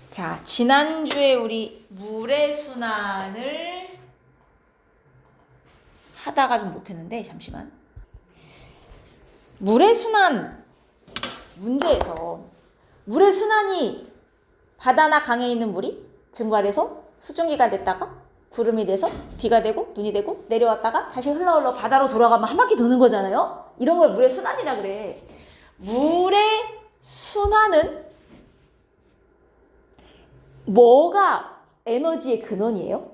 자, 지난주에 우리 물의 순환을 하다가 좀 못했는데 잠시만. 물의 순환 문제에서 물의 순환이 바다나 강에 있는 물이 증발해서 수증기가 됐다가 구름이 돼서 비가 되고 눈이 되고 내려왔다가 다시 흘러 바다로 돌아가면 한 바퀴 도는 거잖아요. 이런 걸 물의 순환이라 그래. 물의 순환은 뭐가 에너지의 근원이에요?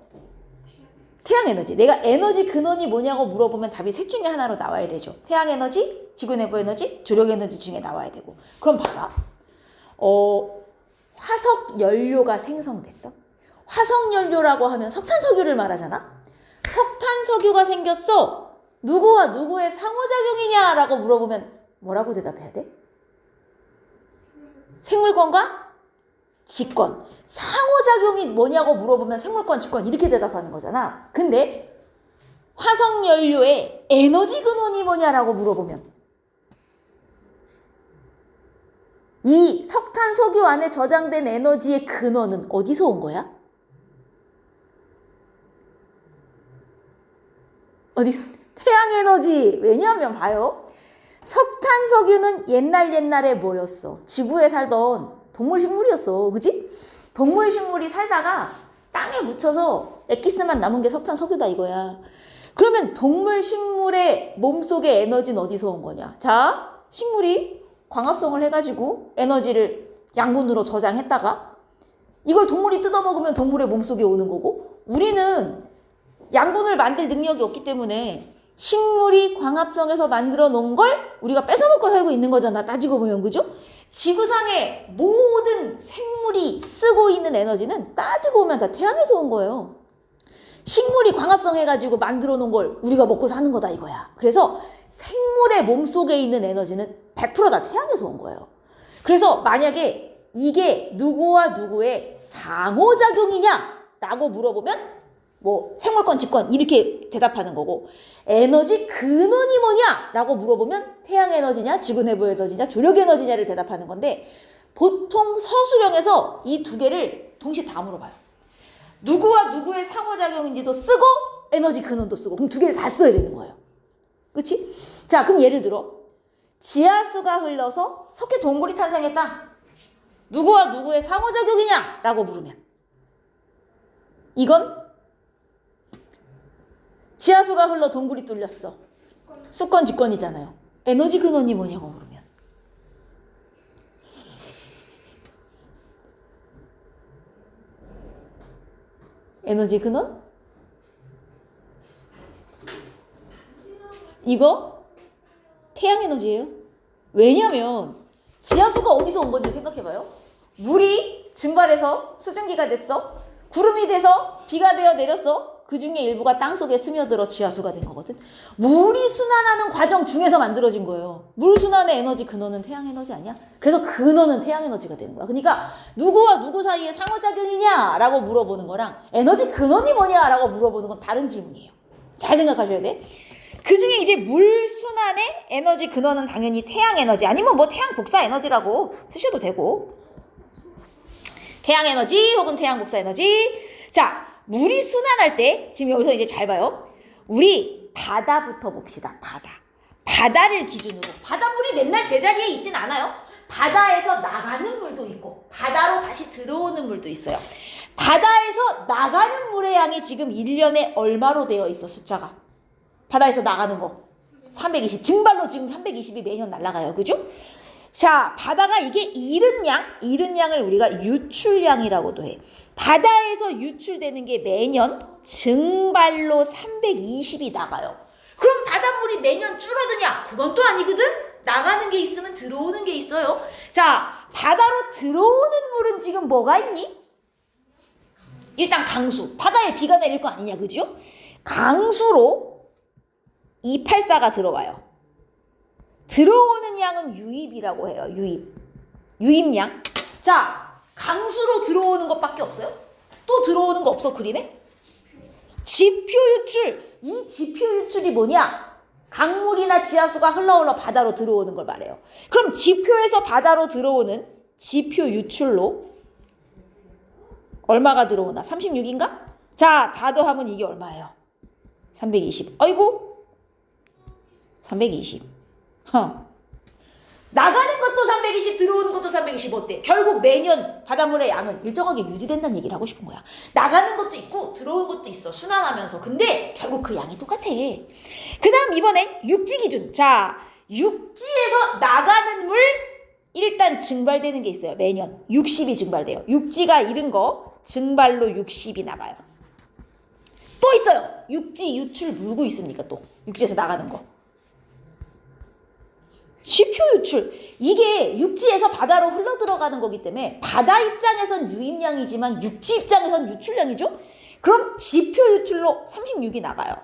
태양 에너지. 내가 에너지 근원이 뭐냐고 물어보면 답이 셋 중에 하나로 나와야 되죠. 태양 에너지, 지구 내부 에너지, 조력 에너지 중에 나와야 되고. 그럼 봐봐. 화석 연료가 생성됐어. 화석 연료라고 하면 석탄 석유를 말하잖아. 석탄 석유가 생겼어. 누구와 누구의 상호작용이냐라고 물어보면 뭐라고 대답해야 돼? 생물권과 직권. 상호작용이 뭐냐고 물어보면 생물권, 직권 이렇게 대답하는 거잖아. 근데 화석연료의 에너지 근원이 뭐냐라고 물어보면 이 석탄, 석유 안에 저장된 에너지의 근원은 어디서 온 거야? 어디? 태양 에너지. 왜냐하면 봐요. 석탄, 석유는 옛날에 뭐였어? 지구에 살던 동물 식물이었어. 그지? 동물 식물이 살다가 땅에 묻혀서 엑기스만 남은 게 석탄 석유다 이거야. 그러면 동물 식물의 몸속의 에너지는 어디서 온 거냐? 자, 식물이 광합성을 해가지고 에너지를 양분으로 저장했다가 이걸 동물이 뜯어먹으면 동물의 몸속에 오는 거고, 우리는 양분을 만들 능력이 없기 때문에 식물이 광합성해서 만들어 놓은 걸 우리가 뺏어먹고 살고 있는 거잖아. 따지고 보면. 그죠? 지구상의 모든 생물이 쓰고 있는 에너지는 따지고 보면 다 태양에서 온 거예요. 식물이 광합성해가지고 만들어 놓은 걸 우리가 먹고 사는 거다 이거야. 그래서 생물의 몸속에 있는 에너지는 100%다 태양에서 온 거예요. 그래서 만약에 이게 누구와 누구의 상호작용이냐라고 물어보면 뭐 생물권, 직권 이렇게 대답하는 거고, 에너지 근원이 뭐냐라고 물어보면 태양 에너지냐, 지구 내부 에너지냐, 조력 에너지냐를 대답하는 건데, 보통 서술형에서 이 두 개를 동시에 다 물어봐요. 누구와 누구의 상호작용인지도 쓰고 에너지 근원도 쓰고. 그럼 두 개를 다 써야 되는 거예요. 그치? 자, 그럼 예를 들어 지하수가 흘러서 석회 동굴이 탄생했다. 누구와 누구의 상호작용이냐라고 물으면 이건 지하수가 흘러 동굴이 뚫렸어. 수권, 직권이잖아요. 에너지 근원이 뭐냐고 물으면 에너지 근원? 이거 태양 에너지예요. 왜냐면 지하수가 어디서 온 건지 생각해봐요. 물이 증발해서 수증기가 됐어. 구름이 돼서 비가 되어 내렸어. 그 중에 일부가 땅속에 스며들어 지하수가 된 거거든. 물이 순환하는 과정 중에서 만들어진 거예요. 물 순환의 에너지 근원은 태양 에너지 아니야? 그래서 근원은 태양 에너지가 되는 거야. 그러니까 누구와 누구 사이에 상호작용이냐라고 물어보는 거랑 에너지 근원이 뭐냐라고 물어보는 건 다른 질문이에요. 잘 생각하셔야 돼. 그 중에 이제 물 순환의 에너지 근원은 당연히 태양 에너지, 아니면 뭐 태양 복사 에너지라고 쓰셔도 되고, 태양 에너지 혹은 태양 복사 에너지. 자, 물이 순환할 때 지금 여기서 이제 잘 봐요. 우리 바다부터 봅시다. 바다를 기준으로. 바닷물이 맨날 제자리에 있진 않아요. 바다에서 나가는 물도 있고 바다로 다시 들어오는 물도 있어요. 바다에서 나가는 물의 양이 지금 1년에 얼마로 되어 있어? 숫자가. 바다에서 나가는 거 320. 증발로 지금 320이 매년 날아가요. 그죠? 자, 바다가 이게 잃은 양을 우리가 유출량이라고도 해. 바다에서 유출되는 게 매년 증발로 320이 나가요. 그럼 바닷물이 매년 줄어드냐? 그건 또 아니거든? 나가는 게 있으면 들어오는 게 있어요. 자, 바다로 들어오는 물은 지금 뭐가 있니? 일단 강수. 바다에 비가 내릴 거 아니냐, 그죠? 강수로 284가 들어와요. 들어오는 양은 유입이라고 해요. 유입량. 자, 강수로 들어오는 것밖에 없어요? 또 들어오는 거 없어, 그림에? 지표 유출. 이 지표 유출이 뭐냐? 강물이나 지하수가 흘러 바다로 들어오는 걸 말해요. 그럼 지표에서 바다로 들어오는 지표 유출로 얼마가 들어오나? 36인가? 자, 다 더하면 이게 얼마예요? 320. 아이고, 320. 나가는 것도 320, 들어오는 것도 320 어때? 결국 매년 바닷물의 양은 일정하게 유지된다는 얘기를 하고 싶은 거야. 나가는 것도 있고 들어오는 것도 있어. 순환하면서. 근데 결국 그 양이 똑같아. 그 다음 이번엔 육지 기준. 자, 육지에서 나가는 물 일단 증발되는 게 있어요. 매년 60이 증발돼요. 육지가 잃은 거 증발로 60이 나가요. 또 있어요. 육지 유출 누구 있습니까? 또 육지에서 나가는 거. 지표 유출. 이게 육지에서 바다로 흘러 들어가는 거기 때문에 바다 입장에선 유입량이지만 육지 입장에선 유출량이죠. 그럼 지표 유출로 36이 나가요.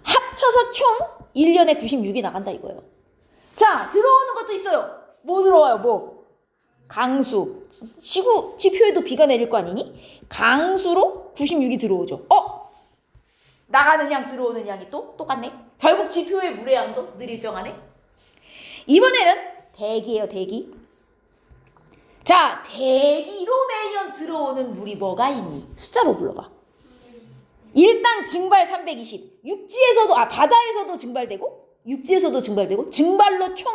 합쳐서 총 1년에 96이 나간다 이거예요. 자, 들어오는 것도 있어요. 뭐 들어와요? 뭐? 강수. 지구 지표에도 비가 내릴 거 아니니? 강수로 96이 들어오죠. 나가는 양 들어오는 양이 또 똑같네. 결국 지표의 물의 양도 늘 일정하네. 이번에는 대기예요. 대기. 자, 대기로 매년 들어오는 물이 뭐가 있니? 숫자로 불러봐. 일단 증발 320. 육지에서도 바다에서도 증발되고 육지에서도 증발되고 증발로 총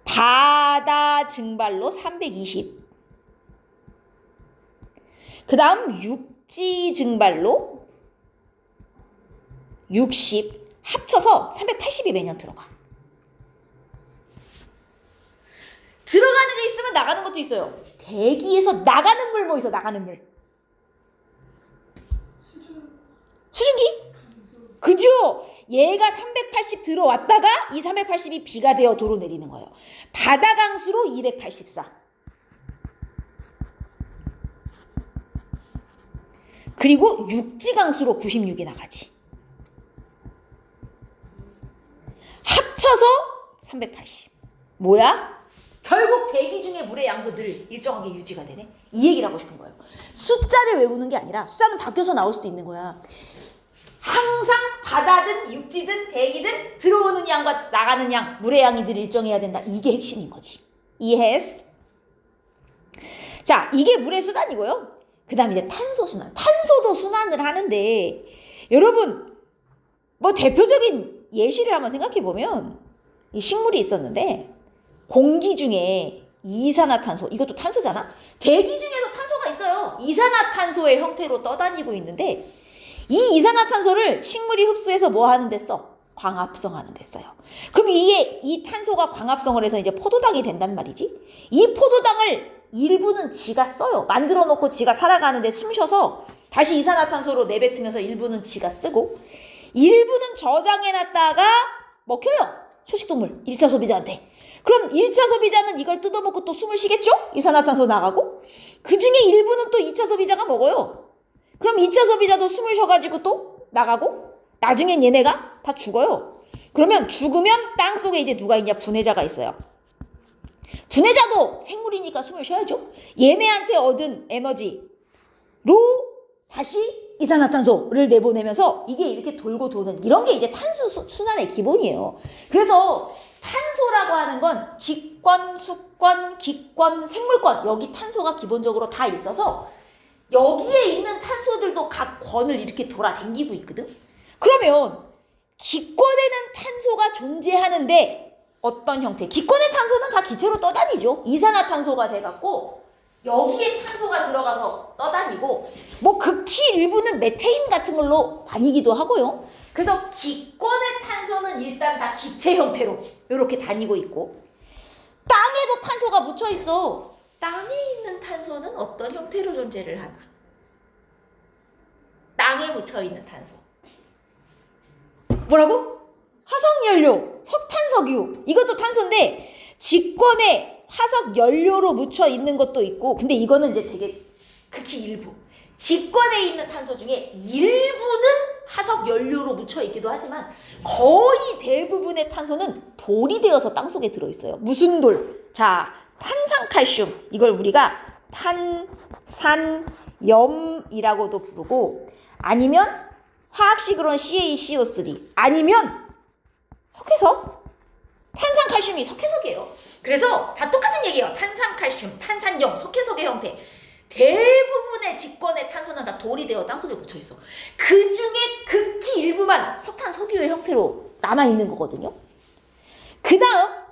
바다 증발로 320. 그 다음 육지 증발로 60 합쳐서 380이 매년 들어가. 들어가는 게 있으면 나가는 것도 있어요. 대기에서 나가는 물 뭐 있어? 나가는 물. 수증기? 그죠? 얘가 380 들어왔다가 이 380이 비가 되어 도로 내리는 거예요. 바다 강수로 284. 그리고 육지 강수로 96이 나가지. 합쳐서 380. 뭐야? 결국 대기 중에 물의 양도 늘 일정하게 유지가 되네. 이 얘기를 하고 싶은 거예요. 숫자를 외우는 게 아니라 숫자는 바뀌어서 나올 수도 있는 거야. 항상 바다든 육지든 대기든 들어오는 양과 나가는 양, 물의 양이 늘 일정해야 된다. 이게 핵심인 거지. 이해했어? 자, 이게 물의 순환이고요. 그 다음 이제 탄소 순환. 탄소도 순환을 하는데 여러분 뭐 대표적인 예시를 한번 생각해 보면 이 식물이 있었는데 공기 중에 이산화탄소, 이것도 탄소잖아. 대기 중에도 탄소가 있어요. 이산화탄소의 형태로 떠다니고 있는데 이 이산화탄소를 식물이 흡수해서 뭐 하는 데 써? 광합성하는 데 써요. 그럼 이 탄소가 광합성을 해서 이제 포도당이 된단 말이지. 이 포도당을 일부는 지가 써요. 만들어 놓고 지가 살아가는데 숨 쉬어서 다시 이산화탄소로 내뱉으면서 일부는 지가 쓰고 일부는 저장해 놨다가 먹혀요. 초식동물 1차 소비자한테. 그럼 1차 소비자는 이걸 뜯어먹고 또 숨을 쉬겠죠? 이산화탄소 나가고. 그 중에 일부는 또 2차 소비자가 먹어요. 그럼 2차 소비자도 숨을 쉬어가지고 또 나가고 나중엔 얘네가 다 죽어요. 그러면 죽으면 땅속에 이제 누가 있냐? 분해자가 있어요. 분해자도 생물이니까 숨을 쉬어야죠. 얘네한테 얻은 에너지로 다시 이산화탄소를 내보내면서 이게 이렇게 돌고 도는 이런 게 이제 탄소 순환의 기본이에요. 그래서 탄소라고 하는 건 직권, 수권, 기권, 생물권 여기 탄소가 기본적으로 다 있어서 여기에 있는 탄소들도 각 권을 이렇게 돌아다니고 있거든. 그러면 기권에는 탄소가 존재하는데 어떤 형태? 기권의 탄소는 다 기체로 떠다니죠. 이산화탄소가 돼갖고 여기에 탄소가 들어가서 떠다니고 뭐 극히 일부는 메테인 같은 걸로 다니기도 하고요. 그래서 기권의 탄소는 일단 다 기체 형태로 이렇게 다니고 있고 땅에도 탄소가 묻혀 있어. 땅에 있는 탄소는 어떤 형태로 존재를 하나? 땅에 묻혀 있는 탄소. 뭐라고? 화석연료, 석탄석유. 이것도 탄소인데 직권에 화석연료로 묻혀 있는 것도 있고 근데 이거는 이제 되게 극히 일부. 직권에 있는 탄소 중에 일부는 화석연료로 묻혀 있기도 하지만 거의 대부분의 탄소는 돌이 되어서 땅속에 들어있어요. 무슨 돌? 자, 탄산칼슘. 이걸 우리가 탄산염이라고도 부르고 아니면 화학식으로는 CaCO3 아니면 석회석. 탄산칼슘이 석회석이에요. 그래서 다 똑같은 얘기예요. 탄산칼슘, 탄산염, 석회석의 형태. 대부분의 직권의 탄소는 다 돌이 되어 땅속에 묻혀있어. 그 중에 극히 일부만 석탄, 석유의 형태로 남아있는 거거든요. 그 다음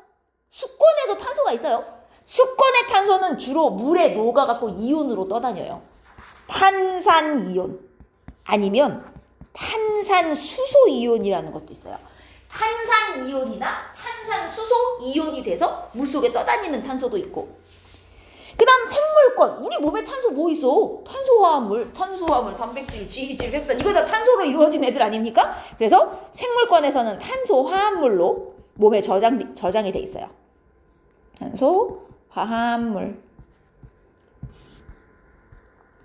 수권에도 탄소가 있어요. 수권의 탄소는 주로 물에 녹아갖고 이온으로 떠다녀요. 탄산이온 아니면 탄산수소이온이라는 것도 있어요. 탄산이온이나 탄산수소이온이 돼서 물속에 떠다니는 탄소도 있고, 그 다음 생물권. 우리 몸에 탄소 뭐 있어? 탄소화합물, 탄수화물, 단백질, 지질, 핵산, 이거 다 탄소로 이루어진 애들 아닙니까? 그래서 생물권에서는 탄소화합물로 몸에 저장이 돼 있어요. 탄소화합물.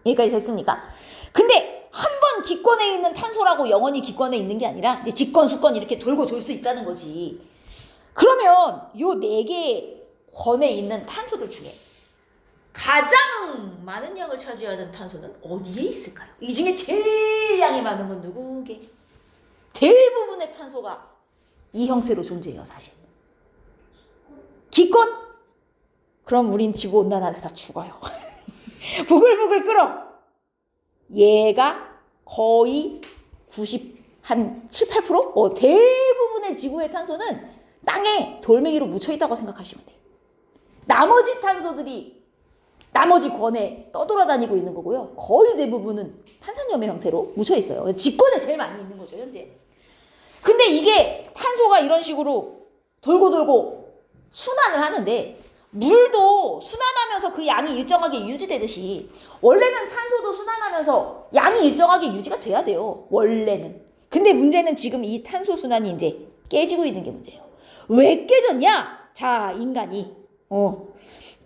여기까지 됐습니까? 근데 한 번 기권에 있는 탄소라고 영원히 기권에 있는 게 아니라 이제 직권, 수권 이렇게 돌고 돌 수 있다는 거지. 그러면 요 4개 권에 있는 탄소들 중에 가장 많은 양을 차지하는 탄소는 어디에 있을까요? 이 중에 제일 양이 많은 건 누구게? 대부분의 탄소가 이 형태로 존재해요, 사실. 기권? 그럼 우린 지구온난화에서 죽어요. 부글부글 끓어. 얘가 거의 7, 8%? 대부분의 지구의 탄소는 땅에 돌멩이로 묻혀있다고 생각하시면 돼요. 나머지 탄소들이 나머지 권에 떠돌아다니고 있는 거고요. 거의 대부분은 탄산염의 형태로 묻혀있어요. 직권에 제일 많이 있는 거죠, 현재. 근데 이게 탄소가 이런 식으로 돌고 순환을 하는데, 물도 순환하면서 그 양이 일정하게 유지되듯이 원래는 탄소도 순환하면서 양이 일정하게 유지가 돼야 돼요, 원래는. 근데 문제는 지금 이 탄소 순환이 이제 깨지고 있는 게 문제예요. 왜 깨졌냐? 자, 인간이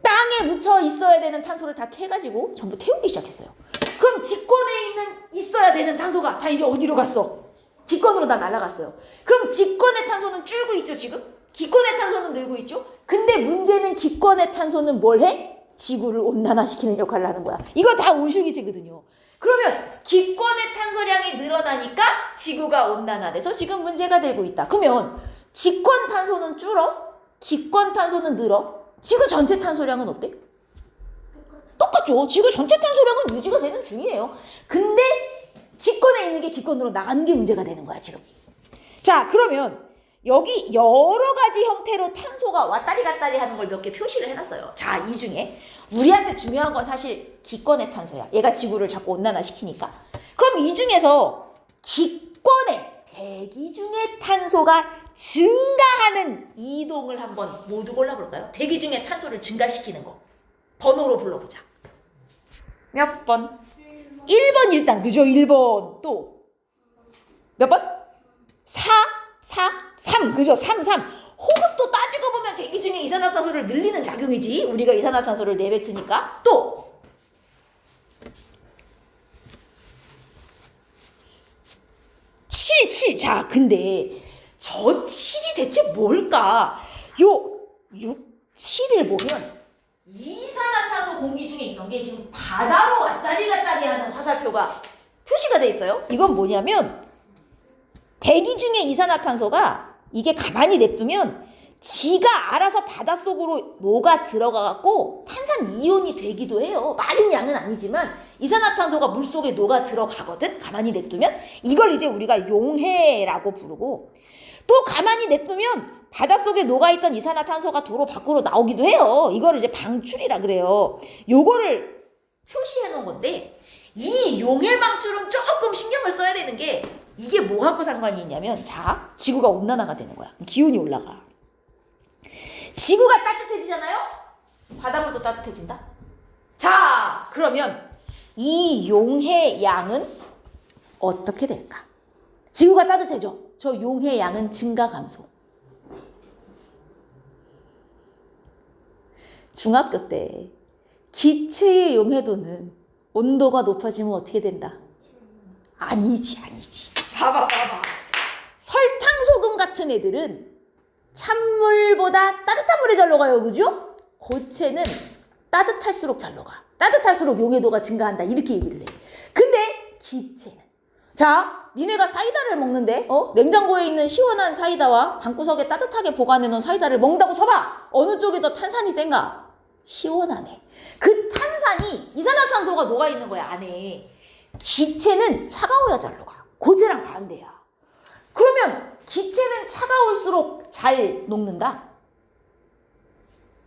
땅에 묻혀 있어야 되는 탄소를 다 캐가지고 전부 태우기 시작했어요. 그럼 직권에 있어야 되는 탄소가 다 이제 어디로 갔어? 기권으로 다 날아갔어요. 그럼 직권의 탄소는 줄고 있죠, 지금? 기권의 탄소는 늘고 있죠? 근데 문제는 기권의 탄소는 뭘 해? 지구를 온난화시키는 역할을 하는 거야. 이거 다 온실기체거든요. 그러면 기권의 탄소량이 늘어나니까 지구가 온난화돼서 지금 문제가 되고 있다. 그러면 직권 탄소는 줄어? 기권 탄소는 늘어? 지구 전체 탄소량은 어때? 똑같죠. 지구 전체 탄소량은 유지가 되는 중이에요. 근데 직권에 있는 게 기권으로 나가는 게 문제가 되는 거야, 지금. 자, 그러면 여기 여러 가지 형태로 탄소가 왔다리 갔다리 하는 걸 몇 개 표시를 해놨어요. 자, 이 중에 우리한테 중요한 건 사실 기권의 탄소야. 얘가 지구를 자꾸 온난화시키니까. 그럼 이 중에서 기권의 대기 중에 탄소가 증가하는 이동을 한번 모두 골라볼까요? 대기 중에 탄소를 증가시키는 거. 번호로 불러보자. 몇 번? 1번 일단. 그죠? 1번. 또 몇 번? 4, 3. 그죠? 3. 호흡도 따지고 보면 대기 중에 이산화탄소를 늘리는 작용이지. 우리가 이산화탄소를 내뱉으니까. 또 7. 자, 근데 저 7이 대체 뭘까? 요 6, 7을 보면 이산화탄소 공기 중에 이런 게 지금 바다로 왔다리 갔다리 하는 화살표가 표시가 돼 있어요. 이건 뭐냐면 대기 중에 이산화탄소가 이게 가만히 냅두면 지가 알아서 바닷속으로 녹아 들어가갖고 탄산이온이 되기도 해요. 많은 양은 아니지만 이산화탄소가 물속에 녹아 들어가거든. 가만히 냅두면. 이걸 이제 우리가 용해라고 부르고, 또 가만히 냅두면 바닷속에 녹아있던 이산화탄소가 도로 밖으로 나오기도 해요. 이거를 이제 방출이라 그래요. 요거를 표시해 놓은 건데, 이 용해 방출은 조금 신경을 써야 되는 게, 이게 뭐하고 상관이 있냐면, 자, 지구가 온난화가 되는 거야. 기온이 올라가. 지구가 따뜻해지잖아요? 바닷물도 따뜻해진다? 자, 그러면 이 용해 양은 어떻게 될까? 지구가 따뜻해져. 저 용해 양은 증가 감소. 중학교 때 기체의 용해도는 온도가 높아지면 어떻게 된다? 아니지. 봐봐. 설탕, 소금 같은 애들은 찬물보다 따뜻한 물에 잘 녹아요. 그죠? 고체는 따뜻할수록 잘 녹아. 따뜻할수록 용해도가 증가한다. 이렇게 얘기를 해. 근데 기체는, 자, 니네가 사이다를 먹는데 냉장고에 있는 시원한 사이다와 방구석에 따뜻하게 보관해놓은 사이다를 먹는다고 쳐봐. 어느 쪽이 더 탄산이 센가? 시원하네. 그 탄산이 이산화탄소가 녹아있는 거야 안에. 기체는 차가워야 잘 녹아. 고체랑 반대야. 그러면 기체는 차가울수록 잘 녹는다.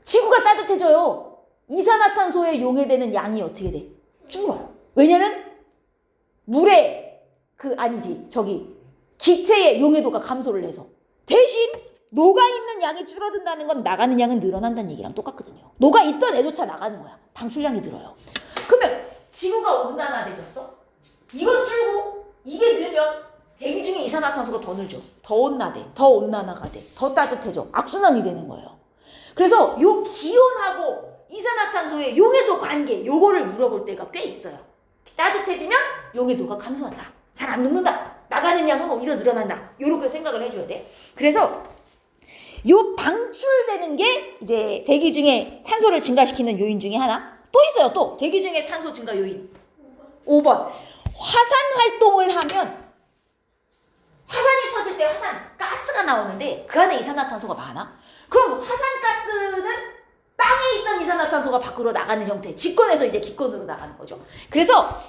지구가 따뜻해져요. 이산화탄소에 용해되는 양이 어떻게 돼? 줄어요. 왜냐면 물에 기체의 용해도가 감소를 해서. 대신 녹아있는 양이 줄어든다는 건 나가는 양은 늘어난다는 얘기랑 똑같거든요. 녹아있던 애조차 나가는 거야. 방출량이 늘어요. 그러면 지구가 온난화돼졌어? 이건 줄고 이게 늘면 대기 중에 이산화탄소가 더 늘죠. 더 온나돼. 더 온난화가 돼. 더 따뜻해져. 악순환이 되는 거예요. 그래서 요 기온하고 이산화탄소의 용해도 관계, 요거를 물어볼 때가 꽤 있어요. 따뜻해지면 용해도가 감소한다. 잘 안 녹는다. 나가는 양은 오히려 늘어난다. 요렇게 생각을 해줘야 돼. 그래서 요 방출되는 게 이제 대기 중에 탄소를 증가시키는 요인 중에 하나. 또 있어요. 또 대기 중에 탄소 증가 요인. 5번. 화산 활동을 하면 화산이 터질 때 화산 가스가 나오는데 그 안에 이산화탄소가 많아? 그럼 화산가스는 땅에 있던 이산화탄소가 밖으로 나가는 형태, 직권에서 이제 기권으로 나가는 거죠. 그래서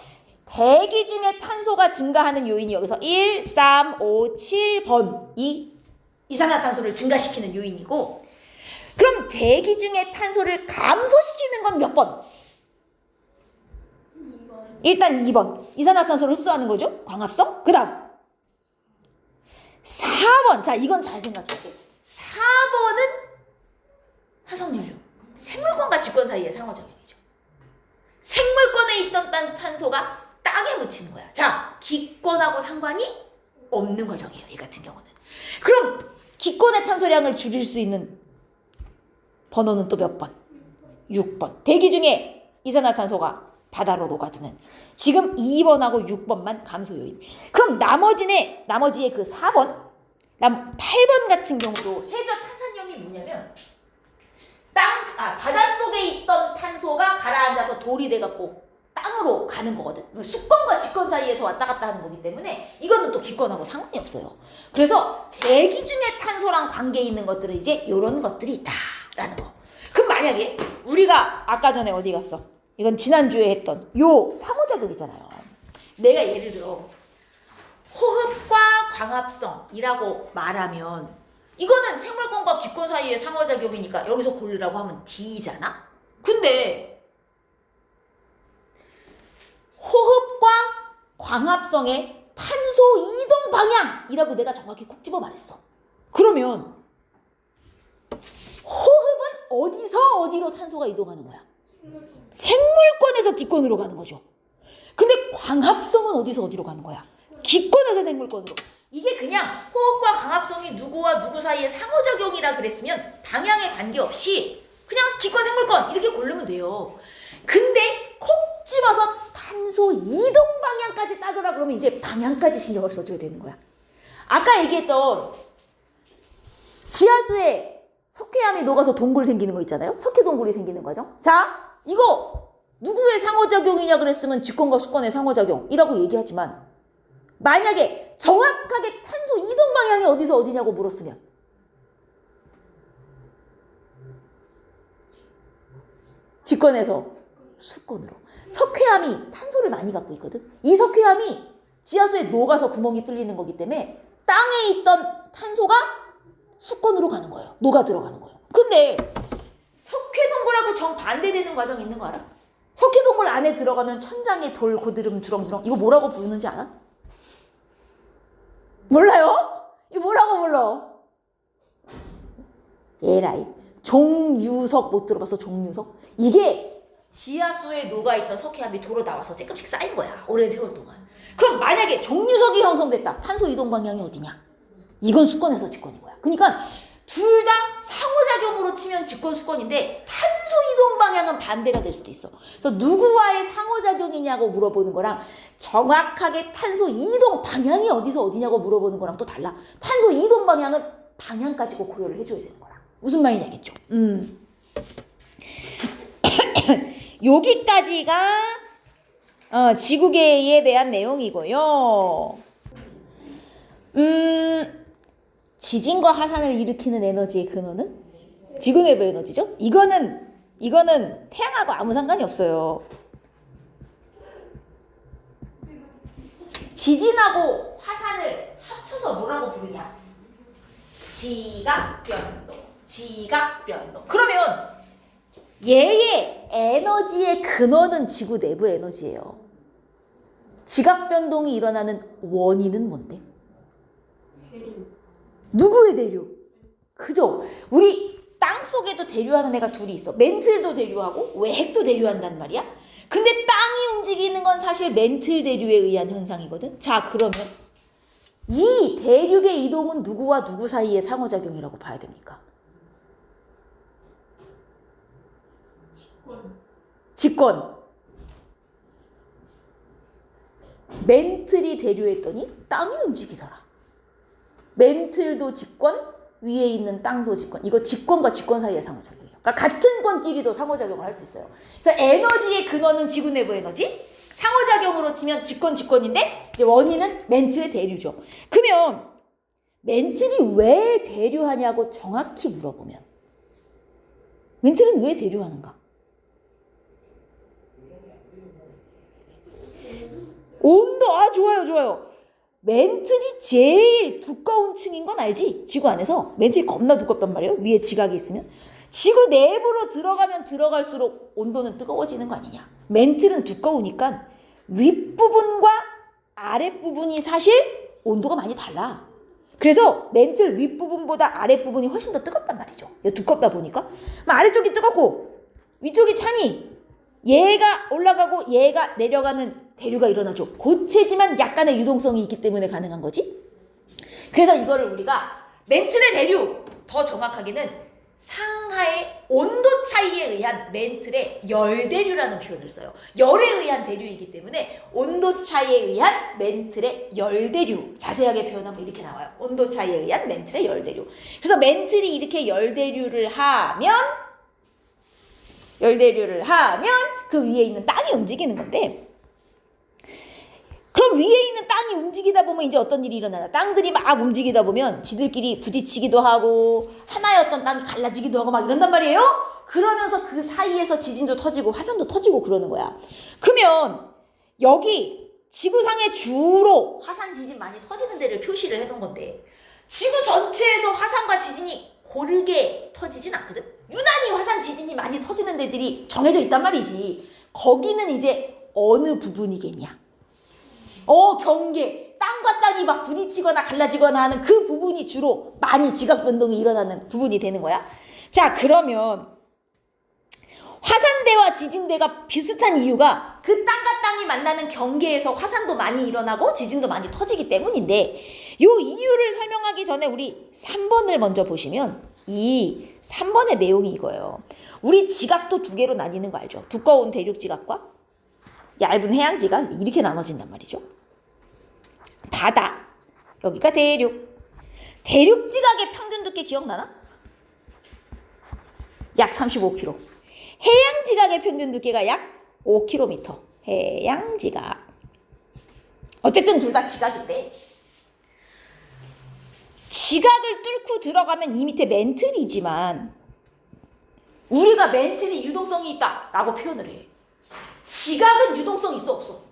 대기 중에 탄소가 증가하는 요인이 여기서 1, 3, 5, 7번이 이산화탄소를 증가시키는 요인이고, 그럼 대기 중에 탄소를 감소시키는 건 몇 번? 2번. 일단 2번. 이산화탄소를 흡수하는 거죠. 광합성. 그 다음 4번. 자, 이건 잘 생각할게. 4번은 화석연료. 생물권과 직권 사이의 상호작용이죠. 생물권에 있던 탄소가 땅에 묻히는 거야. 자, 기권하고 상관이 없는 과정이에요. 이 같은 경우는. 그럼 기권의 탄소량을 줄일 수 있는 번호는 또 몇 번? 6번. 대기 중에 이산화탄소가 바다로 녹아드는. 지금 2번하고 6번만 감소 요인. 그럼 나머지의 그 4번, 8번 같은 경우도 해저 탄산염이 뭐냐면 바닷속에 있던 탄소가 가라앉아서 돌이 돼갖고 땅으로 가는 거거든. 수권과 직권 사이에서 왔다 갔다 하는 거기 때문에 이거는 또 기권하고 상관이 없어요. 그래서 대기 중에 탄소랑 관계 있는 것들은 이제 이런 것들이 있다라는 거. 그럼 만약에 우리가 아까 전에 어디 갔어? 이건 지난주에 했던 요 상호작용이잖아요. 내가 예를 들어 호흡과 광합성이라고 말하면 이거는 생물권과 기권 사이의 상호작용이니까 여기서 고르라고 하면 D잖아? 근데 호흡과 광합성의 탄소 이동 방향이라고 내가 정확히 콕 집어 말했어. 그러면 호흡은 어디서 어디로 탄소가 이동하는 거야? 생물권에서 기권으로 가는 거죠. 근데 광합성은 어디서 어디로 가는 거야? 기권에서 생물권으로. 이게 그냥 호흡과 광합성이 누구와 누구 사이의 상호작용이라 그랬으면 방향에 관계없이 그냥 기권 생물권 이렇게 고르면 돼요. 근데 콕 집어서 탄소 이동 방향까지 따져라 그러면 이제 방향까지 신경을 써줘야 되는 거야. 아까 얘기했던 지하수에 석회암이 녹아서 동굴 생기는 거 있잖아요. 석회 동굴이 생기는 과정. 자, 이거 누구의 상호작용이냐 그랬으면 직권과 수권의 상호작용이라고 얘기하지만 만약에 정확하게 탄소 이동 방향이 어디서 어디냐고 물었으면 직권에서 수권으로. 석회암이 탄소를 많이 갖고 있거든. 이 석회암이 지하수에 녹아서 구멍이 뚫리는 거기 때문에 땅에 있던 탄소가 수권으로 가는 거예요. 녹아 들어가는 거예요. 근데 석회동굴하고 정반대되는 과정이 있는 거 알아? 석회동굴 안에 들어가면 천장에 돌 고드름 주렁주렁. 이거 뭐라고 부르는지 알아? 몰라요? 이거 뭐라고 불러? 에라이. 종유석 못 들어봤어? 종유석? 이게 지하수에 녹아있던 석회암이 도로 나와서 조금씩 쌓인 거야. 오랜 세월 동안. 그럼 만약에 종유석이 형성됐다. 탄소 이동 방향이 어디냐? 이건 수권에서 직권인 거야. 그러니까 둘 다 상호작용으로 치면 직권 수권인데 탄소 이동 방향은 반대가 될 수도 있어. 그래서 누구와의 상호작용이냐고 물어보는 거랑 정확하게 탄소 이동 방향이 어디서 어디냐고 물어보는 거랑 또 달라. 탄소 이동 방향은 방향까지 꼭 고려를 해줘야 되는 거라. 무슨 말인지 알겠죠? 여기까지가 지구계에 대한 내용이고요. 지진과 화산을 일으키는 에너지의 근원은 지구 내부 에너지죠. 이거는 태양하고 아무 상관이 없어요. 지진하고 화산을 합쳐서 뭐라고 부르냐? 지각변동. 지각변동. 그러면 얘의 에너지의 근원은 지구 내부 에너지예요. 지각변동이 일어나는 원인은 뭔데? 누구의 대류? 그죠? 우리 땅 속에도 대류하는 애가 둘이 있어. 멘틀도 대류하고 외핵도 대류한단 말이야. 근데 땅이 움직이는 건 사실 멘틀 대류에 의한 현상이거든. 자, 그러면 이 대륙의 이동은 누구와 누구 사이의 상호작용이라고 봐야 됩니까? 직권. 멘틀이 대류했더니 땅이 움직이더라. 멘틀도 직권, 위에 있는 땅도 직권. 이거 직권과 직권 사이의 상호작용이에요. 그러니까 같은 권끼리도 상호작용을 할 수 있어요. 그래서 에너지의 근원은 지구 내부 에너지, 상호작용으로 치면 직권인데 이제 원인은 멘틀의 대류죠. 그러면 멘틀이 왜 대류하냐고 정확히 물어보면 멘틀은 왜 대류하는가? 온도, 좋아요. 멘틀이 제일 두꺼운 층인 건 알지? 지구 안에서 멘틀이 겁나 두껍단 말이에요. 위에 지각이 있으면. 지구 내부로 들어가면 들어갈수록 온도는 뜨거워지는 거 아니냐. 멘틀은 두꺼우니까 윗부분과 아랫부분이 사실 온도가 많이 달라. 그래서 멘틀 윗부분보다 아랫부분이 훨씬 더 뜨겁단 말이죠. 두껍다 보니까. 아래쪽이 뜨겁고 위쪽이 차니 얘가 올라가고 얘가 내려가는 대류가 일어나죠. 고체지만 약간의 유동성이 있기 때문에 가능한 거지. 그래서 이거를 우리가 멘틀의 대류, 더 정확하게는 상하의 온도 차이에 의한 멘틀의 열대류라는 표현을 써요. 열에 의한 대류이기 때문에 온도 차이에 의한 멘틀의 열대류. 자세하게 표현하면 이렇게 나와요. 온도 차이에 의한 멘틀의 열대류. 그래서 멘틀이 이렇게 열대류를 하면 그 위에 있는 땅이 움직이는 건데, 그럼 위에 있는 땅이 움직이다 보면 이제 어떤 일이 일어나나? 땅들이 막 움직이다 보면 지들끼리 부딪히기도 하고 하나의 어떤 땅이 갈라지기도 하고 막 이런단 말이에요. 그러면서 그 사이에서 지진도 터지고 화산도 터지고 그러는 거야. 그러면 여기 지구상에 주로 화산 지진 많이 터지는 데를 표시를 해놓은 건데 지구 전체에서 화산과 지진이 고르게 터지진 않거든. 유난히 화산 지진이 많이 터지는 데들이 정해져 있단 말이지. 거기는 이제 어느 부분이겠냐? 경계. 땅과 땅이 막 부딪히거나 갈라지거나 하는 그 부분이 주로 많이 지각 변동이 일어나는 부분이 되는 거야. 자, 그러면 화산대와 지진대가 비슷한 이유가 그 땅과 땅이 만나는 경계에서 화산도 많이 일어나고 지진도 많이 터지기 때문인데, 요 이유를 설명하기 전에 우리 3번을 먼저 보시면 이 3번의 내용이 이거예요. 우리 지각도 두 개로 나뉘는 거 알죠? 두꺼운 대륙 지각과 얇은 해양 지각, 이렇게 나눠진단 말이죠. 바다, 여기가 대륙. 대륙 지각의 평균 두께 기억나나? 약 35km. 해양 지각의 평균 두께가 약 5km. 해양 지각. 어쨌든 둘 다 지각인데, 지각을 뚫고 들어가면 이 밑에 멘틀이지만 우리가 멘틀이 유동성이 있다라고 표현을 해. 지각은 유동성 있어 없어?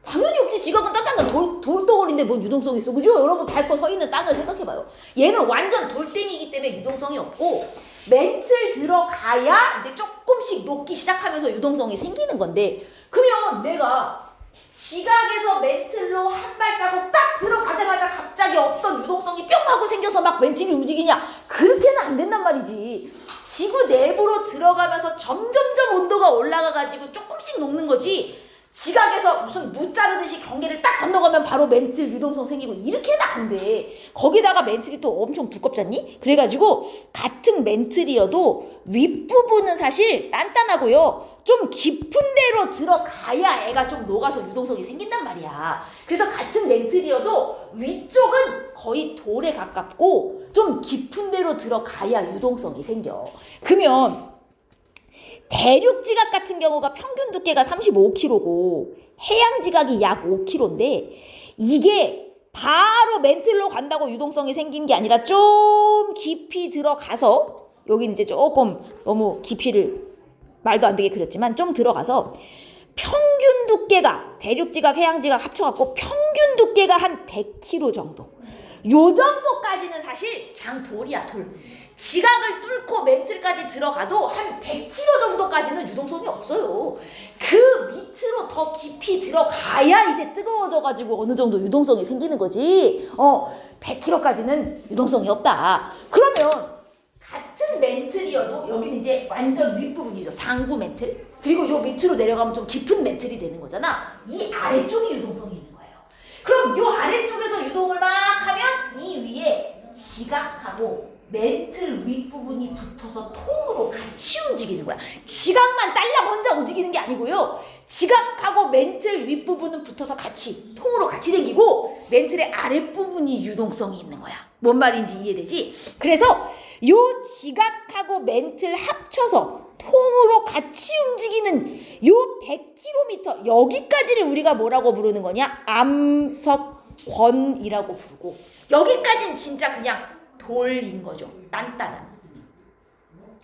당연히 없지. 지각은 단단한 돌덩어리인데 뭔 유동성이 있어. 그죠? 여러분 밟고 서 있는 땅을 생각해봐요. 얘는 완전 돌덩이기 때문에 유동성이 없고, 멘틀 들어가야 이제 조금씩 녹기 시작하면서 유동성이 생기는 건데, 그러면 내가 지각에서 멘틀로 한 발자국 딱 들어가자마자 갑자기 어떤 유동성이 뿅 하고 생겨서 막 멘틀이 움직이냐? 그렇게는 안 된단 말이지. 지구 내부로 들어가면서 점점점 온도가 올라가가지고 조금씩 녹는 거지. 지각에서 무슨 무 자르듯이 경계를 딱 건너가면 바로 멘틀 유동성 생기고 이렇게는 안 돼. 거기다가 멘틀이 또 엄청 두껍잖니? 그래가지고 같은 멘틀이어도 윗부분은 사실 단단하고요. 좀 깊은 데로 들어가야 애가 좀 녹아서 유동성이 생긴단 말이야. 그래서 같은 멘틀이어도 위쪽은 거의 돌에 가깝고 좀 깊은 데로 들어가야 유동성이 생겨. 그러면 대륙 지각 같은 경우가 평균 두께가 35km고 해양 지각이 약 5km인데 이게 바로 멘틀로 간다고 유동성이 생긴 게 아니라 좀 깊이 들어가서, 여기는 이제 조금 너무 깊이를 말도 안 되게 그렸지만 좀 들어가서 평균 두께가, 대륙지각 해양지각 합쳐갖고 평균 두께가 한 100km 정도, 요 정도까지는 사실 그냥 돌이야, 돌. 지각을 뚫고 멘틀까지 들어가도 한 100km 정도까지는 유동성이 없어요. 그 밑으로 더 깊이 들어가야 이제 뜨거워져가지고 어느 정도 유동성이 생기는 거지. 100km까지는 유동성이 없다. 그러면 같은 멘틀이어도 여기는 이제 완전 윗부분이죠. 상부 멘틀. 그리고 요 밑으로 내려가면 좀 깊은 멘틀이 되는 거잖아. 이 아래쪽에 유동성이 있는 거예요. 그럼 요 아래쪽에서 유동을 막 하면 이 위에 지각하고 멘틀 윗부분이 붙어서 통으로 같이 움직이는 거야. 지각만 딸랑 혼자 움직이는 게 아니고요. 지각하고 멘틀 윗부분은 붙어서 같이 통으로 같이 당기고 멘틀의 아랫부분이 유동성이 있는 거야. 뭔 말인지 이해되지? 그래서 요 지각하고 멘틀 합쳐서 통으로 같이 움직이는 요 100km 여기까지를 우리가 뭐라고 부르는 거냐? 암석권이라고 부르고, 여기까지는 진짜 그냥 돌인 거죠. 단단한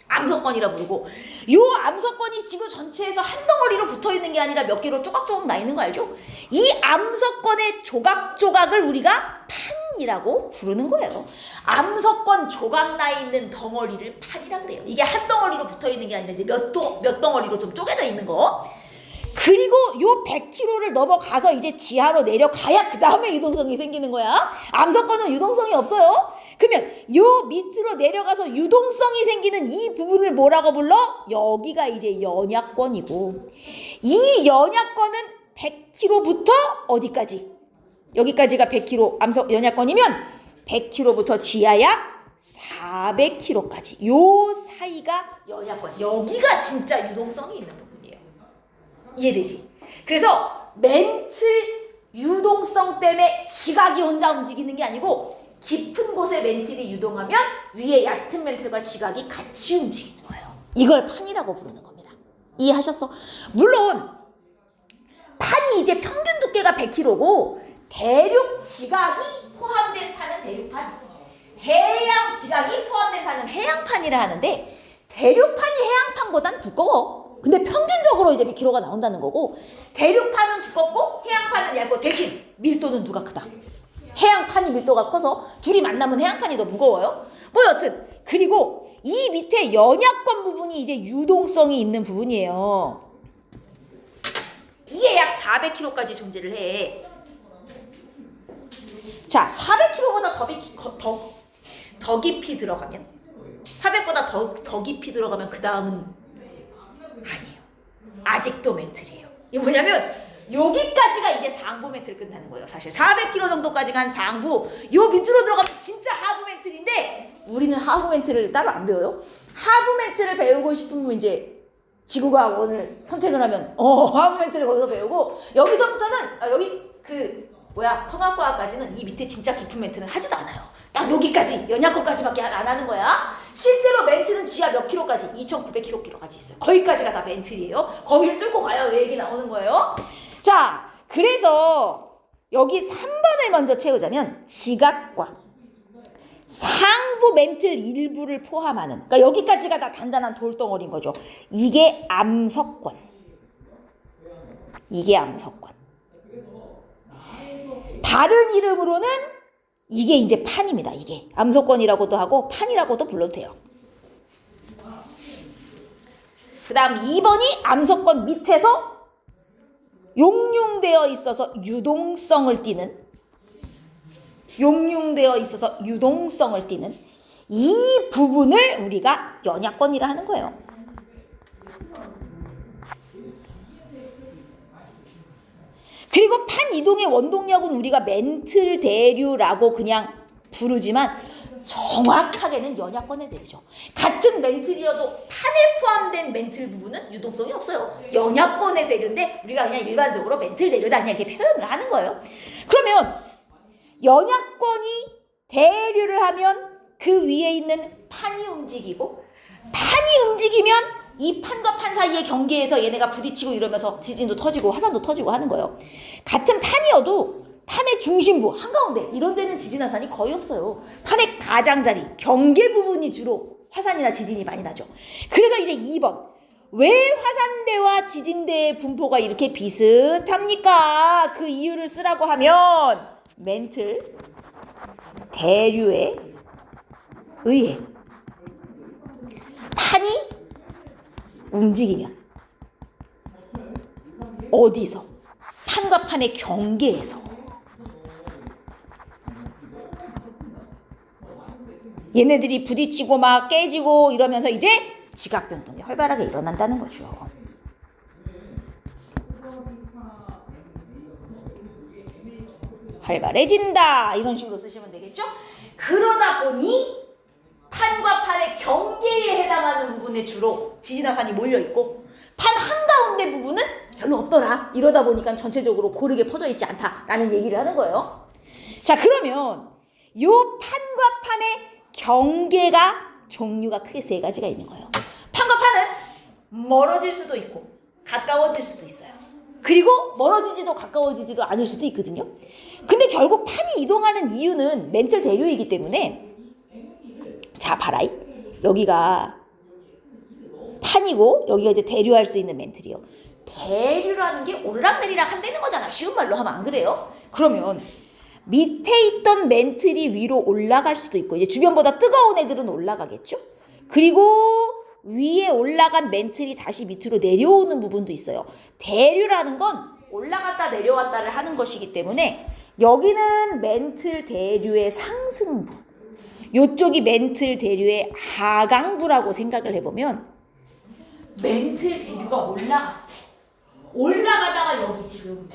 암석권이라 부르고, 요 암석권이 지구 전체에서 한 덩어리로 붙어있는 게 아니라 몇 개로 조각조각 나 있는 거 알죠? 이 암석권의 조각조각을 우리가 판이라고 부르는 거예요. 암석권 조각 나 있는 덩어리를 판이라 그래요. 이게 한 덩어리로 붙어있는 게 아니라 이제 몇 덩어리로 좀 쪼개져 있는 거. 그리고 요 100km를 넘어가서 이제 지하로 내려가야 그 다음에 유동성이 생기는 거야. 암석권은 유동성이 없어요. 그러면 요 밑으로 내려가서 유동성이 생기는 이 부분을 뭐라고 불러? 여기가 이제 연약권이고, 이 연약권은 100km부터 어디까지? 여기까지가 100km 암석 연약권이면 100km부터 지하 약 400km까지 요 사이가 연약권. 여기가 진짜 유동성이 있는 부분이에요. 이해되지? 그래서 멘틀 유동성 때문에 지각이 혼자 움직이는 게 아니고 깊은 곳에 멘틀이 유동하면 위에 얕은 멘틀과 지각이 같이 움직이는 거예요. 이걸 판이라고 부르는 겁니다. 이해하셨어? 물론 판이 이제 평균 두께가 100km고 대륙 지각이 포함된 판은 대륙판, 해양 지각이 포함된 판은 해양판이라 하는데, 대륙판이 해양판보단 두꺼워. 근데 평균적으로 이제 100km가 나온다는 거고, 대륙판은 두껍고 해양판은 얇고, 대신 밀도는 누가 크다? 해양판이 밀도가 커서 둘이 만나면 해양판이 더 무거워요. 뭐 여튼, 그리고 이 밑에 연약권 부분이 이제 유동성이 있는 부분이에요. 이게 약 400km까지 존재를 해. 자, 400km보다 더 깊이 들어가면, 400보다 더 깊이 들어가면 그 다음은 아니에요. 아직도 멘틀이에요. 이게 뭐냐면 여기까지가 이제 상부 멘틀 끝나는 거예요. 사실 400km 정도까지가 한 상부, 요 밑으로 들어가면 진짜 하부 멘틀인데, 우리는 하부 멘틀을 따로 안 배워요. 하부 멘틀을 배우고 싶으면 이제 지구과학원을 선택을 하면 하부 멘틀을 거기서 배우고, 여기서부터는 여기 통합과학까지는 이 밑에 진짜 깊은 멘트는 하지도 않아요. 딱 여기까지, 연약권까지밖에 안 하는 거야. 실제로 멘트는 지하 몇 킬로까지? 2,900km까지 있어요. 거기까지가 다 멘틀이에요. 거기를 뚫고 가야 왜 얘기 나오는 거예요. 자, 그래서 여기 3번을 먼저 채우자면, 지각과 상부 멘틀 일부를 포함하는, 그러니까 여기까지가 다 단단한 돌덩어리인 거죠. 이게 암석권. 이게 암석권. 다른 이름으로는 이게 이제 판입니다. 이게 암석권이라고도 하고 판이라고도 불러도 돼요. 그 다음 2번이 암석권 밑에서 용융되어 있어서 유동성을 띠는, 이 부분을 우리가 연약권이라 하는 거예요. 그리고 판 이동의 원동력은 우리가 멘틀 대류라고 그냥 부르지만 정확하게는 연약권에 대해죠. 같은 멘틀이어도 판에 포함된 멘틀 부분은 유동성이 없어요. 연약권의 대류인데 우리가 그냥 일반적으로 멘틀 대류다 이렇게 표현을 하는 거예요. 그러면 연약권이 대류를 하면 그 위에 있는 판이 움직이고, 판이 움직이면 이 판과 판 사이의 경계에서 얘네가 부딪히고 이러면서 지진도 터지고 화산도 터지고 하는 거예요. 같은 판이어도 판의 중심부, 한가운데 이런 데는 지진 화산이 거의 없어요. 판의 가장자리, 경계 부분이 주로 화산이나 지진이 많이 나죠. 그래서 이제 2번. 왜 화산대와 지진대의 분포가 이렇게 비슷합니까? 그 이유를 쓰라고 하면 멘틀 대류에 의해 판이 움직이면 어디서? 판과 판의 경계에서. 얘네들이 부딪히고 막 깨지고 이러면서 이제 지각 변동이 활발하게 일어난다는 거죠. 활발해진다 이런 식으로 쓰시면 되겠죠? 그러다 보니 판과 판의 경계에 해당하는 부분에 주로 지진화산이 몰려있고 판 한가운데 부분은 별로 없더라. 이러다 보니까 전체적으로 고르게 퍼져 있지 않다라는 얘기를 하는 거예요. 자, 그러면 요 판과 판의 경계가 종류가 크게 3가지가 있는 거예요. 판과 판은 멀어질 수도 있고 가까워질 수도 있어요. 그리고 멀어지지도 가까워지지도 않을 수도 있거든요. 근데 결국 판이 이동하는 이유는 멘틀 대류이기 때문에 자, 봐라. 여기가 판이고 여기가 이제 대류할 수 있는 멘틀이요. 대류라는 게 오르락내리락 한다는 거잖아. 쉬운 말로 하면 안 그래요? 그러면 밑에 있던 멘틀이 위로 올라갈 수도 있고 이제 주변보다 뜨거운 애들은 올라가겠죠? 그리고 위에 올라간 멘틀이 다시 밑으로 내려오는 부분도 있어요. 대류라는 건 올라갔다 내려왔다를 하는 것이기 때문에 여기는 멘틀 대류의 상승부, 요쪽이 멘틀 대류의 하강부라고 생각을 해보면 멘틀 대류가 올라갔어. 올라가다가 여기 지금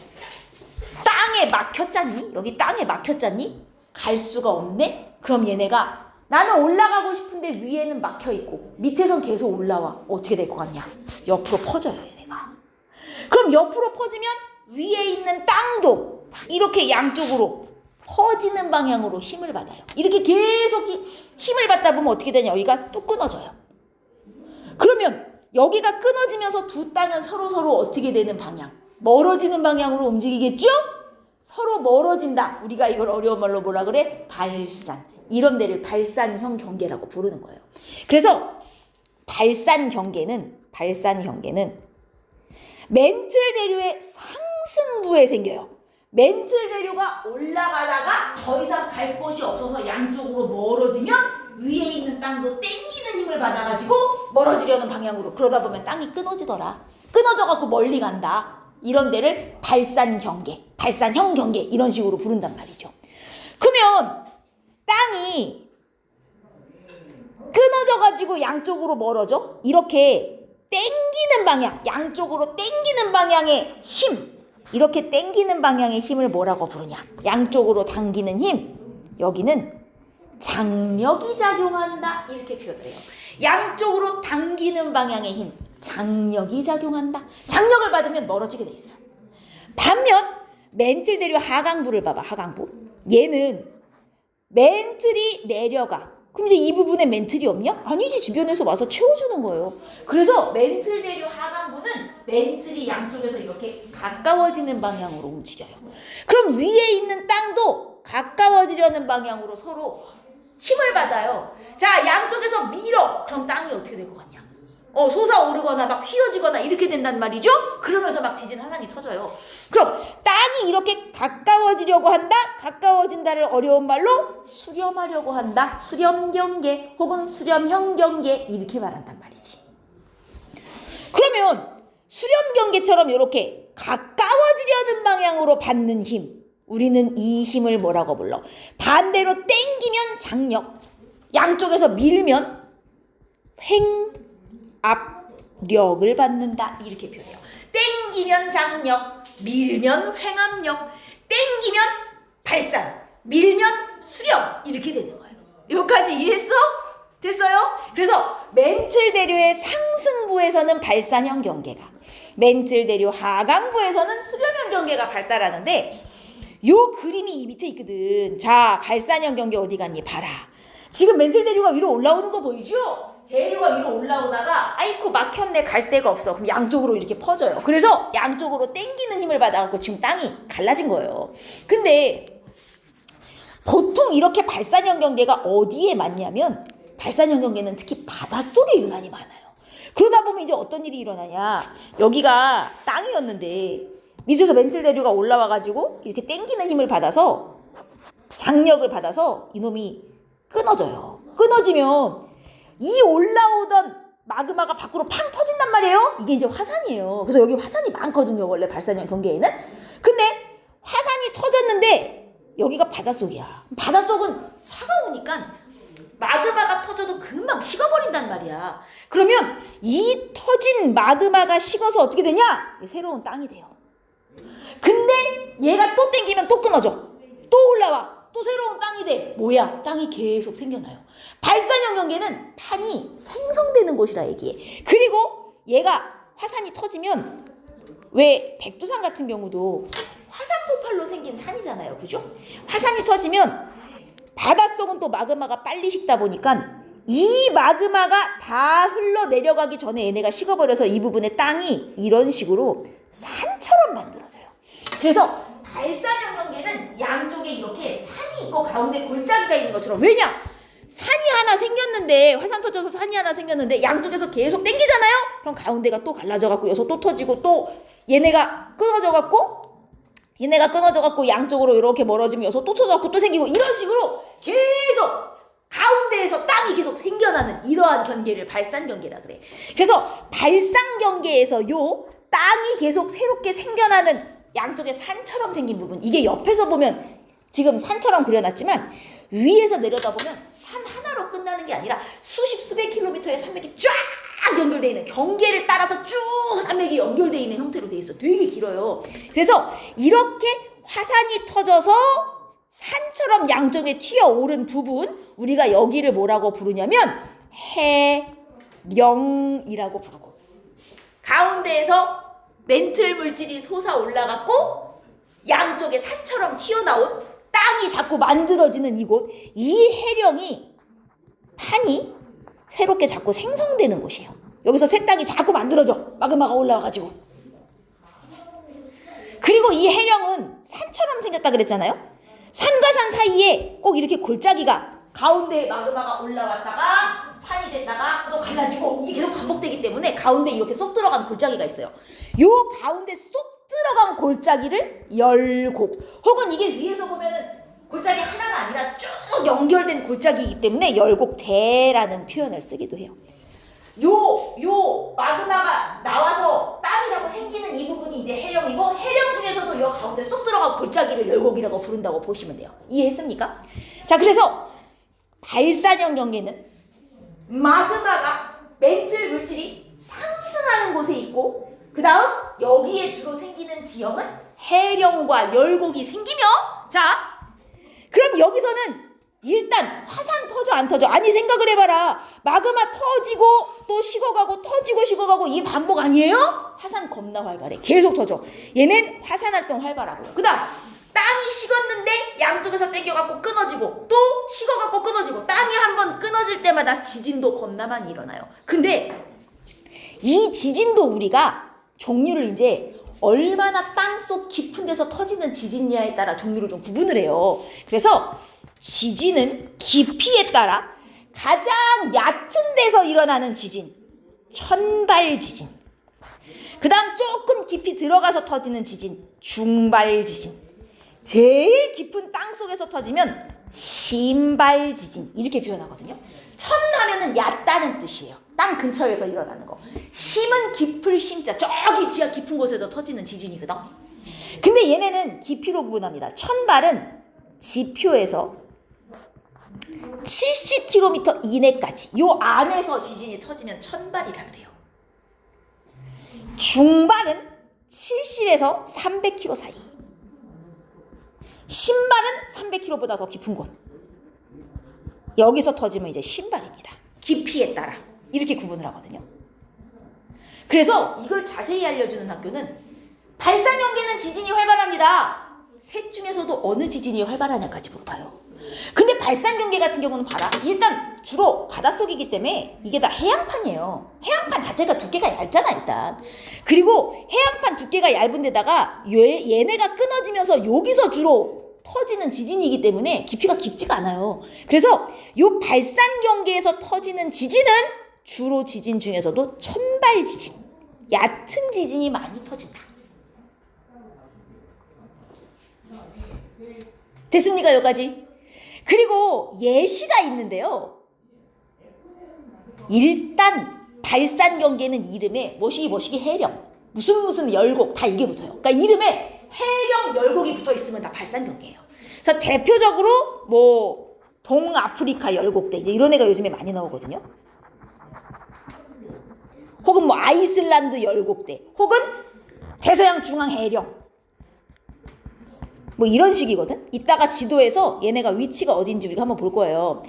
땅에 막혔잖니? 여기 땅에 막혔잖니? 갈 수가 없네? 그럼 얘네가 나는 올라가고 싶은데 위에는 막혀있고 밑에선 계속 올라와. 어떻게 될 것 같냐? 옆으로 퍼져요, 얘네가. 그럼 옆으로 퍼지면 위에 있는 땅도 이렇게 양쪽으로 퍼지는 방향으로 힘을 받아요. 이렇게 계속 힘을 받다 보면 어떻게 되냐? 여기가 뚝 끊어져요. 그러면 여기가 끊어지면서 두 땅은 서로 어떻게 되는 방향? 멀어지는 방향으로 움직이겠죠? 서로 멀어진다. 우리가 이걸 어려운 말로 뭐라 그래? 발산. 이런 데를 발산형 경계라고 부르는 거예요. 그래서 발산 경계는 멘틀 대류의 상승부에 생겨요. 멘틀 대류가 올라가다가 더 이상 갈 곳이 없어서 양쪽으로 멀어지면 위에 있는 땅도 땡기는 힘을 받아가지고 멀어지려는 방향으로. 그러다 보면 땅이 끊어지더라. 끊어져갖고 멀리 간다. 이런 데를 발산 경계, 발산형 경계 이런 식으로 부른단 말이죠. 그러면 땅이 끊어져가지고 양쪽으로 멀어져? 이렇게 땡기는 방향, 양쪽으로 땡기는 방향의 힘, 이렇게 땡기는 방향의 힘을 뭐라고 부르냐? 양쪽으로 당기는 힘. 여기는 장력이 작용한다. 이렇게 표현을 해요. 양쪽으로 당기는 방향의 힘, 장력이 작용한다. 장력을 받으면 멀어지게 돼 있어요. 반면 멘틀 대류 하강부를 봐봐. 하강부. 얘는 멘틀이 내려가. 그럼 이제 이 부분에 멘틀이 없냐? 아니지. 주변에서 와서 채워주는 거예요. 그래서 멘틀 대류 하강부는 멘틀이 양쪽에서 이렇게 가까워지는 방향으로 움직여요. 그럼 위에 있는 땅도 가까워지려는 방향으로 서로 힘을 받아요. 자, 양쪽에서 밀어. 그럼 땅이 어떻게 될 것 같냐? 솟아오르거나 막 휘어지거나 이렇게 된단 말이죠. 그러면서 막 지진 화산이 터져요. 그럼 땅이 이렇게 가까워지려고 한다. 가까워진다를 어려운 말로 수렴하려고 한다. 수렴 경계 혹은 수렴형 경계 이렇게 말한단 말이지. 그러면 수렴 경계처럼 이렇게 가까워지려는 방향으로 받는 힘, 우리는 이 힘을 뭐라고 불러? 반대로 땡기면 장력, 양쪽에서 밀면 횡압력을 받는다. 이렇게 표현해요. 땡기면 장력, 밀면 횡압력, 땡기면 발산, 밀면 수렴 이렇게 되는 거예요. 여기까지 이해했어? 됐어요? 그래서 멘틀 대류의 상승부에서는 발산형 경계가, 멘틀 대류 하강부에서는 수렴형 경계가 발달하는데 요 그림이 이 밑에 있거든. 자, 발산형 경계 어디 갔니? 봐라. 지금 멘틀 대류가 위로 올라오는 거 보이죠? 대류가 위로 올라오다가 아이고 막혔네 갈 데가 없어. 그럼 양쪽으로 이렇게 퍼져요. 그래서 양쪽으로 당기는 힘을 받아갖고 지금 땅이 갈라진 거예요. 근데 보통 이렇게 발산형 경계가 어디에 많냐면 발산형 경계는 특히 바닷속에 유난히 많아요. 그러다 보면 이제 어떤 일이 일어나냐. 여기가 땅이었는데 밑에서 멘틀 대류가 올라와가지고 이렇게 당기는 힘을 받아서 장력을 받아서 이놈이 끊어져요. 끊어지면 이 올라오던 마그마가 밖으로 팡 터진단 말이에요. 이게 이제 화산이에요. 그래서 여기 화산이 많거든요. 원래 발산형 경계에는. 근데 화산이 터졌는데 여기가 바닷속이야. 바닷속은 차가우니까 마그마가 터져도 금방 식어버린단 말이야. 그러면 이 터진 마그마가 식어서 어떻게 되냐? 새로운 땅이 돼요. 근데 얘가 또 땡기면 또 끊어져. 또 올라와. 또 새로운 땅이 돼. 뭐야? 땅이 계속 생겨나요. 발산형 경계는 판이 생성되는 곳이라 얘기해. 그리고 얘가 화산이 터지면 왜 백두산 같은 경우도 화산 폭발로 생긴 산이잖아요. 그죠? 화산이 터지면 바닷속은 또 마그마가 빨리 식다 보니까 이 마그마가 다 흘러내려가기 전에 얘네가 식어버려서 이 부분에 땅이 이런 식으로 산처럼 만들어져요. 그래서 발산형 경계는 양쪽에 이렇게 산이 있고 가운데 골짜기가 있는 것처럼. 왜냐? 산이 하나 생겼는데 화산 터져서 산이 하나 생겼는데 양쪽에서 계속 당기잖아요. 그럼 가운데가 또 갈라져갖고 여기서 또 터지고 또 얘네가 끊어져갖고 양쪽으로 이렇게 멀어지면 여기서 또 터져갖고 또 생기고 이런 식으로 계속 가운데에서 땅이 계속 생겨나는 이러한 경계를 발산 경계라 그래. 그래서 발산 경계에서 요 땅이 계속 새롭게 생겨나는 양쪽에 산처럼 생긴 부분, 이게 옆에서 보면 지금 산처럼 그려놨지만 위에서 내려다보면 산 하나로 끝나는 게 아니라 수백 킬로미터의 산맥이 쫙 연결되어 있는, 경계를 따라서 쭉 산맥이 연결되어 있는 형태로 되어 있어. 되게 길어요. 그래서 이렇게 화산이 터져서 산처럼 양쪽에 튀어오른 부분, 우리가 여기를 뭐라고 부르냐면 해령이라고 부르고, 가운데에서 멘틀 물질이 솟아 올라갔고 양쪽에 산처럼 튀어나온 땅이 자꾸 만들어지는 이곳, 이 해령이 판이 새롭게 자꾸 생성되는 곳이에요. 여기서 새 땅이 자꾸 만들어져. 마그마가 올라와가지고. 그리고 이 해령은 산처럼 생겼다 그랬잖아요. 산과 산 사이에 꼭 이렇게 골짜기가, 가운데에 마그마가 올라왔다가 산이 됐다가 또 갈라지고 이게 계속 반복되기 때문에 가운데 이렇게 쏙 들어간 골짜기가 있어요. 요 가운데 쏙 들어간 골짜기를 열곡, 혹은 이게 위에서 보면은 골짜기 하나가 아니라 쭉 연결된 골짜기이기 때문에 열곡대라는 표현을 쓰기도 해요. 요 마그마가 나와서 땅이 자꾸 생기는 이 부분이 이제 해령이고, 해령 중에서도 요 가운데 쏙 들어간 골짜기를 열곡이라고 부른다고 보시면 돼요. 이해했습니까? 자, 그래서 발산형 경계는 마그마가, 멘틀 물질이 상승하는 곳에 있고, 그 다음 여기에 주로 생기는 지형은 해령과 열곡이 생기며, 자, 그럼 여기서는 일단 화산 터져 안 터져? 아니, 생각을 해봐라. 마그마 터지고 또 식어가고 터지고 식어가고 이 반복 아니에요? 화산 겁나 활발해. 계속 터져. 얘는 화산 활동 활발하고, 그 다음 땅이 식었는데 양쪽에서 당겨갖고 끊어지고 또 식어갖고 끊어지고, 땅이 한번 끊어질 때마다 지진도 겁나 많이 일어나요. 근데 이 지진도 우리가 종류를 이제 얼마나 땅속 깊은 데서 터지는 지진이냐에 따라 종류를 좀 구분을 해요. 그래서 지진은 깊이에 따라 가장 얕은 데서 일어나는 지진, 천발 지진. 그 다음 조금 깊이 들어가서 터지는 지진, 중발 지진. 제일 깊은 땅 속에서 터지면 심발 지진, 이렇게 표현하거든요. 천 하면은 얕다는 뜻이에요. 땅 근처에서 일어나는 거. 심은 깊을 심자, 저기 지하 깊은 곳에서 터지는 지진이거든. 근데 얘네는 깊이로 구분합니다. 천발은 지표에서 70km 이내까지, 요 안에서 지진이 터지면 천발이라 그래요. 중발은 70에서 300km 사이, 신발은 300km보다 더 깊은 곳, 여기서 터지면 이제 신발입니다. 깊이에 따라 이렇게 구분을 하거든요. 그래서 이걸 자세히 알려주는 학교는 발산형계는 지진이 활발합니다. 셋 중에서도 어느 지진이 활발하냐까지 물어봐요. 근데 발산 경계 같은 경우는 봐라. 일단 주로 바닷속이기 때문에 이게 다 해양판이에요. 해양판 자체가 두께가 얇잖아 일단. 그리고 해양판 두께가 얇은 데다가 얘네가 끊어지면서 여기서 주로 터지는 지진이기 때문에 깊이가 깊지가 않아요. 그래서 요 발산 경계에서 터지는 지진은 주로 지진 중에서도 천발 지진, 얕은 지진이 많이 터진다. 됐습니까? 여기까지. 그리고 예시가 있는데요. 일단 발산 경계는 이름에 뭐시기 해령, 무슨 열곡 다 이게 붙어요. 그러니까 이름에 해령 열곡이 붙어 있으면 다 발산 경계예요. 그래서 대표적으로 뭐 동아프리카 열곡대 이런 애가 요즘에 많이 나오거든요. 혹은 뭐 아이슬란드 열곡대, 혹은 대서양 중앙 해령. 뭐 이런 식이거든. 이따가 지도에서 얘네가 위치가 어딘지 우리가 한번 볼 거예요.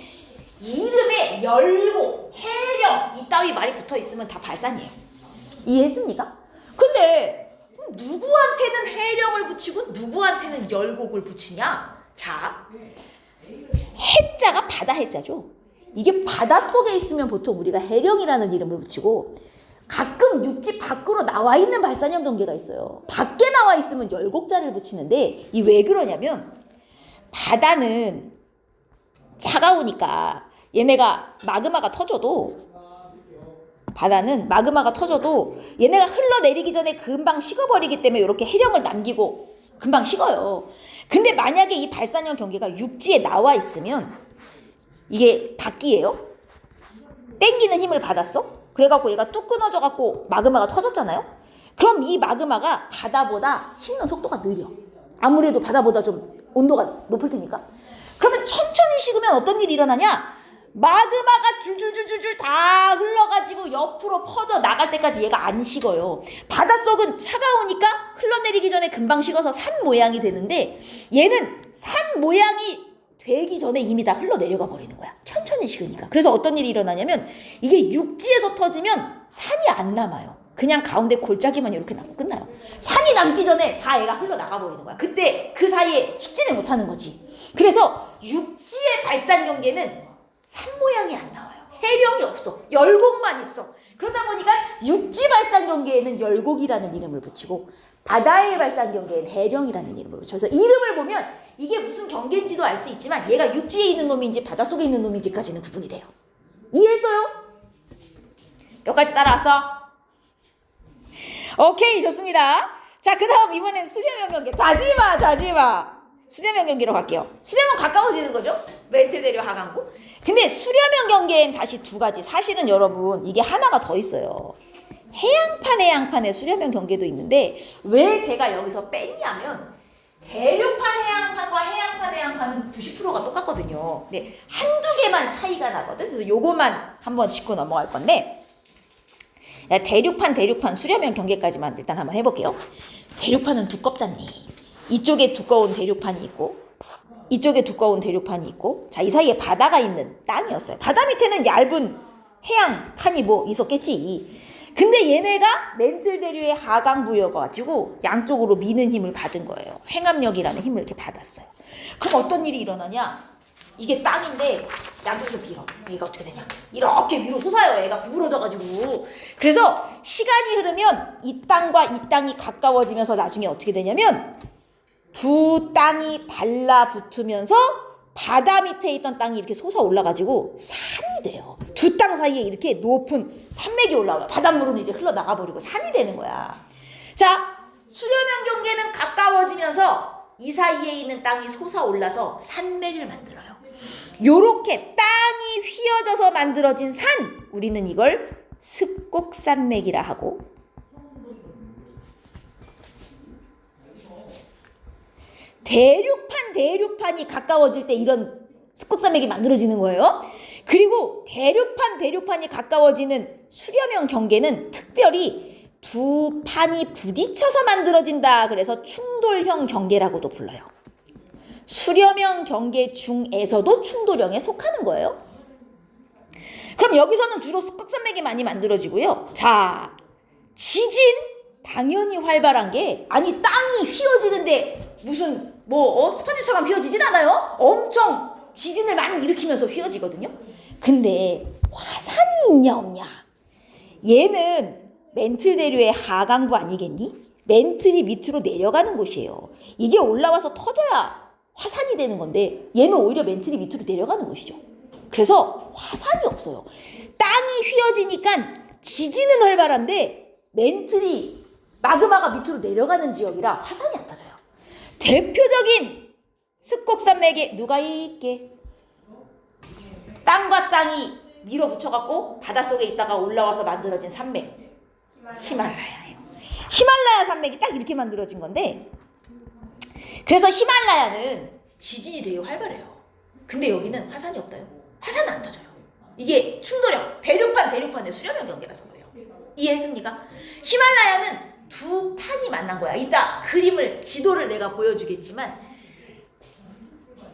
이름에 열곡, 해령 이따위 말이 붙어 있으면 다 발산이에요. 이해했습니까? 근데 누구한테는 해령을 붙이고 누구한테는 열곡을 붙이냐? 자, 해자가 바다 해자죠. 이게 바닷속에 있으면 보통 우리가 해령이라는 이름을 붙이고, 가끔 육지 밖으로 나와 있는 발산형 경계가 있어요. 밖에 나와 있으면 열곡자를 붙이는데, 이 왜 그러냐면 바다는 차가우니까 얘네가 마그마가 터져도, 바다는 마그마가 터져도 얘네가 흘러내리기 전에 금방 식어버리기 때문에 이렇게 해령을 남기고 금방 식어요. 근데 만약에 이 발산형 경계가 육지에 나와 있으면 이게 바퀴예요. 땡기는 힘을 받았어. 그래갖고 얘가 뚝 끊어져갖고 마그마가 터졌잖아요. 그럼 이 마그마가 바다보다 식는 속도가 느려. 아무래도 바다보다 좀 온도가 높을 테니까. 그러면 천천히 식으면 어떤 일이 일어나냐? 마그마가 줄줄줄줄줄 다 흘러가지고 옆으로 퍼져 나갈 때까지 얘가 안 식어요. 바닷속은 차가우니까 흘러내리기 전에 금방 식어서 산 모양이 되는데, 얘는 산 모양이 되기 전에 이미 다 흘러내려가 버리는 거야. 천천히 식으니까. 그래서 어떤 일이 일어나냐면, 이게 육지에서 터지면 산이 안 남아요. 그냥 가운데 골짜기만 이렇게 남고 끝나요. 산이 남기 전에 다 얘가 흘러나가 버리는 거야. 그때 그 사이에 식지를 못하는 거지. 그래서 육지의 발산 경계는 산 모양이 안 나와요. 해령이 없어. 열곡만 있어. 그러다 보니까 육지 발산 경계에는 열곡이라는 이름을 붙이고, 바다의 발산 경계에는 해령이라는 이름을 붙여서 이름을 보면 이게 무슨 경계인지도 알 수 있지만 얘가 육지에 있는 놈인지 바닷속에 있는 놈인지까지는 구분이 돼요. 이해했어요? 여기까지 따라왔어? 오케이, 좋습니다. 자, 그 다음 이번엔 수렴형 경계. 자지마. 수렴형 경계로 갈게요. 수렴은 가까워지는 거죠. 멘트대료 하강부. 근데 수렴형 경계엔 다시 두 가지. 사실은 여러분 이게 하나가 더 있어요. 해양판의 수렴형 경계도 있는데, 왜 제가 여기서 뺐냐면 대륙판 해양판과 해양판 해양판은 90%가 똑같거든요. 네, 한두 개만 차이가 나거든. 그래서 요거만 한번 짚고 넘어갈 건데, 대륙판 수렴형 경계까지만 일단 한번 해볼게요. 대륙판은 두껍잖니. 이쪽에 두꺼운 대륙판이 있고 이쪽에 두꺼운 대륙판이 있고, 자, 이 사이에 바다가 있는 땅이었어요. 바다 밑에는 얇은 해양판이 뭐 있었겠지. 근데 얘네가 멘틀대류의 하강부여가지고 양쪽으로 미는 힘을 받은 거예요. 횡압력이라는 힘을 이렇게 받았어요. 그럼 어떤 일이 일어나냐? 이게 땅인데 양쪽에서 밀어. 얘가 어떻게 되냐? 이렇게 위로 솟아요. 얘가 구부러져가지고. 그래서 시간이 흐르면 이 땅과 이 땅이 가까워지면서 나중에 어떻게 되냐면 두 땅이 달라붙으면서 바다 밑에 있던 땅이 이렇게 솟아 올라가지고 산이 돼요. 두 땅 사이에 이렇게 높은 산맥이 올라와요. 바닷물은 이제 흘러나가 버리고 산이 되는 거야. 자, 수렴형 경계는 가까워지면서 이 사이에 있는 땅이 솟아올라서 산맥을 만들어요. 요렇게 땅이 휘어져서 만들어진 산, 우리는 이걸 습곡산맥이라 하고, 대륙판이 가까워질 때 이런 습곡산맥이 만들어지는 거예요. 그리고 대륙판이 가까워지는 수렴형 경계는 특별히 두 판이 부딪혀서 만들어진다. 그래서 충돌형 경계라고도 불러요. 수렴형 경계 중에서도 충돌형에 속하는 거예요. 그럼 여기서는 주로 습곡산맥이 많이 만들어지고요. 자, 지진 당연히 활발한 게, 아니 땅이 휘어지는데 무슨 스펀지처럼 휘어지진 않아요. 엄청 지진을 많이 일으키면서 휘어지거든요. 근데 화산이 있냐 없냐? 얘는 멘틀 대류의 하강부 아니겠니? 멘틀이 밑으로 내려가는 곳이에요. 이게 올라와서 터져야 화산이 되는 건데 얘는 오히려 멘틀이 밑으로 내려가는 곳이죠. 그래서 화산이 없어요. 땅이 휘어지니까 지진은 활발한데 멘틀이 마그마가 밑으로 내려가는 지역이라 화산이 안 터져요. 대표적인 습곡산맥에 누가 있게? 땅과 땅이 밀어붙여갖고 바닷속에 있다가 올라와서 만들어진 산맥, 히말라야예요. 히말라야 산맥이 딱 이렇게 만들어진 건데, 그래서 히말라야는 지진이 되게 활발해요. 근데 여기는 화산이 없다요. 화산은 안 터져요. 이게 충돌형, 대륙판의 수렴형 경계라서 그래요. 이해했습니까? 히말라야는 두 판이 만난 거야. 이따 지도를 내가 보여주겠지만,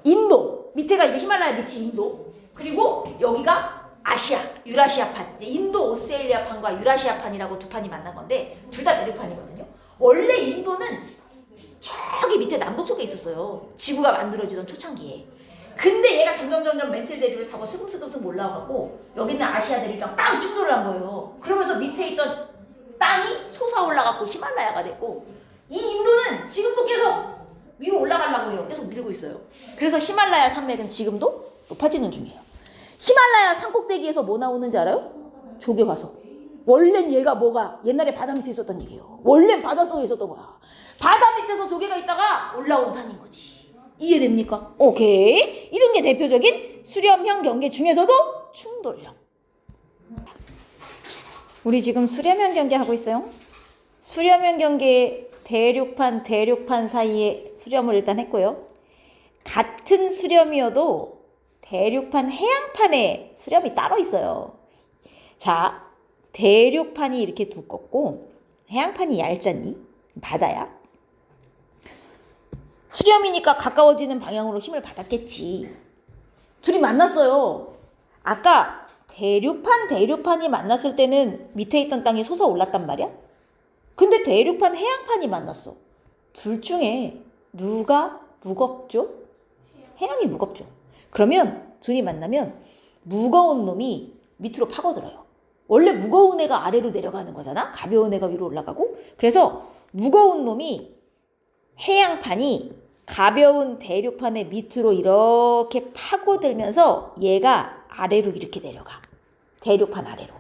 인도, 밑에가 이제 히말라야 밑이 인도, 그리고 여기가 아시아, 유라시아판, 인도 오스트레일리아판과 유라시아판이라고 두 판이 만난 건데 둘 다 대륙판이거든요. 원래 인도는 저기 밑에 남북 쪽에 있었어요. 지구가 만들어지던 초창기에. 근데 얘가 점점 멘틀 대륙을 타고 스금스금 올라가고 여기 있는 아시아 대륙이랑 딱 충돌을 한 거예요. 그러면서 밑에 있던 땅이 솟아올라가고 히말라야가 됐고, 이 인도는 지금도 계속 위로 올라가려고 해요. 계속 밀고 있어요. 그래서 히말라야 산맥은 지금도 높아지는 중이에요. 히말라야 산꼭대기에서 뭐 나오는지 알아요? 조개 화석. 원래는 얘가 뭐가 옛날에 바다 밑에 있었던 얘기예요. 원래는 바닷속에 있었던 거야. 바다 밑에서 조개가 있다가 올라온 산인 거지. 이해됩니까? 오케이. 이런 게 대표적인 수렴형 경계 중에서도 충돌형. 우리 지금 수렴형 경계 하고 있어요. 수렴형 경계 대륙판 사이에 수렴을 일단 했고요. 같은 수렴이어도 대륙판, 해양판에 수렴이 따로 있어요. 자, 대륙판이 이렇게 두껍고 해양판이 얇잖니? 바다야. 수렴이니까 가까워지는 방향으로 힘을 받았겠지. 둘이 만났어요. 아까 대륙판이 만났을 때는 밑에 있던 땅이 솟아올랐단 말이야. 근데 대륙판, 해양판이 만났어. 둘 중에 누가 무겁죠? 해양이 무겁죠. 그러면 둘이 만나면 무거운 놈이 밑으로 파고들어요. 원래 무거운 애가 아래로 내려가는 거잖아. 가벼운 애가 위로 올라가고. 그래서 무거운 놈이 해양판이 가벼운 대륙판의 밑으로 이렇게 파고들면서 얘가 아래로 이렇게 내려가. 대륙판 아래로.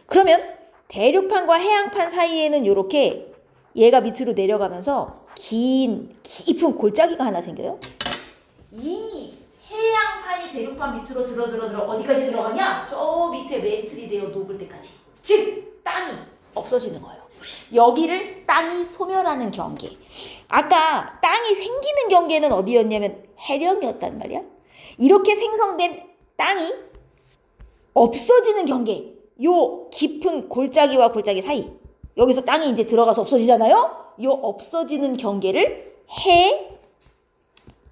그러면 대륙판과 해양판 사이에는 이렇게 얘가 밑으로 내려가면서 깊은 골짜기가 하나 생겨요. 이 해양판이 대륙판 밑으로 들어 어디까지 들어가냐? 저 밑에 멘틀이 되어 녹을 때까지. 즉 땅이 없어지는 거예요. 여기를 땅이 소멸하는 경계. 아까 땅이 생기는 경계는 어디였냐면 해령이었단 말이야. 이렇게 생성된 땅이 없어지는 경계. 요 깊은 골짜기와 골짜기 사이. 여기서 땅이 이제 들어가서 없어지잖아요. 요 없어지는 경계를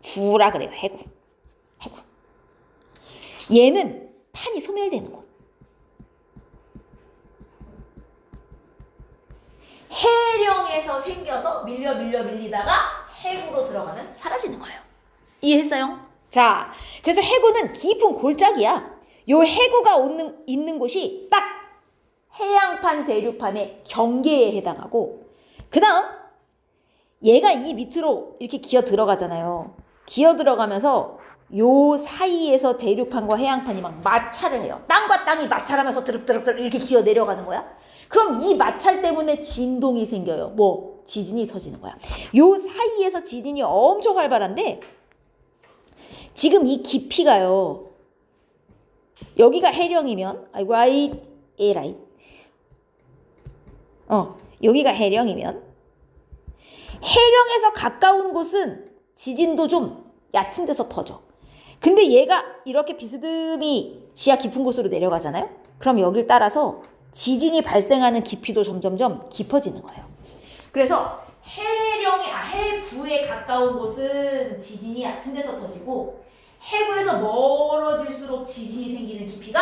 해구라 그래요. 해구. 얘는 판이 소멸되는 곳. 해령에서 생겨서 밀리다가 해구로 들어가면 사라지는 거예요. 이해했어요? 자, 그래서 해구는 깊은 골짜기야. 요 해구가 있는 곳이 딱 해양판, 대륙판의 경계에 해당하고, 그 다음 얘가 이 밑으로 이렇게 기어 들어가잖아요. 기어 들어가면서 요 사이에서 대륙판과 해양판이 막 마찰을 해요. 땅과 땅이 마찰하면서 드륵드륵 이렇게 기어 내려가는 거야. 그럼 이 마찰 때문에 진동이 생겨요. 뭐? 지진이 터지는 거야. 요 사이에서 지진이 엄청 활발한데 지금 이 깊이가요. 여기가 해령이면 여기가 해령이면 해령에서 가까운 곳은 지진도 좀 얕은 데서 터져. 근데 얘가 이렇게 비스듬히 지하 깊은 곳으로 내려가잖아요. 그럼 여길 따라서 지진이 발생하는 깊이도 점점점 깊어지는 거예요. 그래서 해구에 가까운 곳은 지진이 얕은 데서 터지고 해구에서 멀어질수록 지진이 생기는 깊이가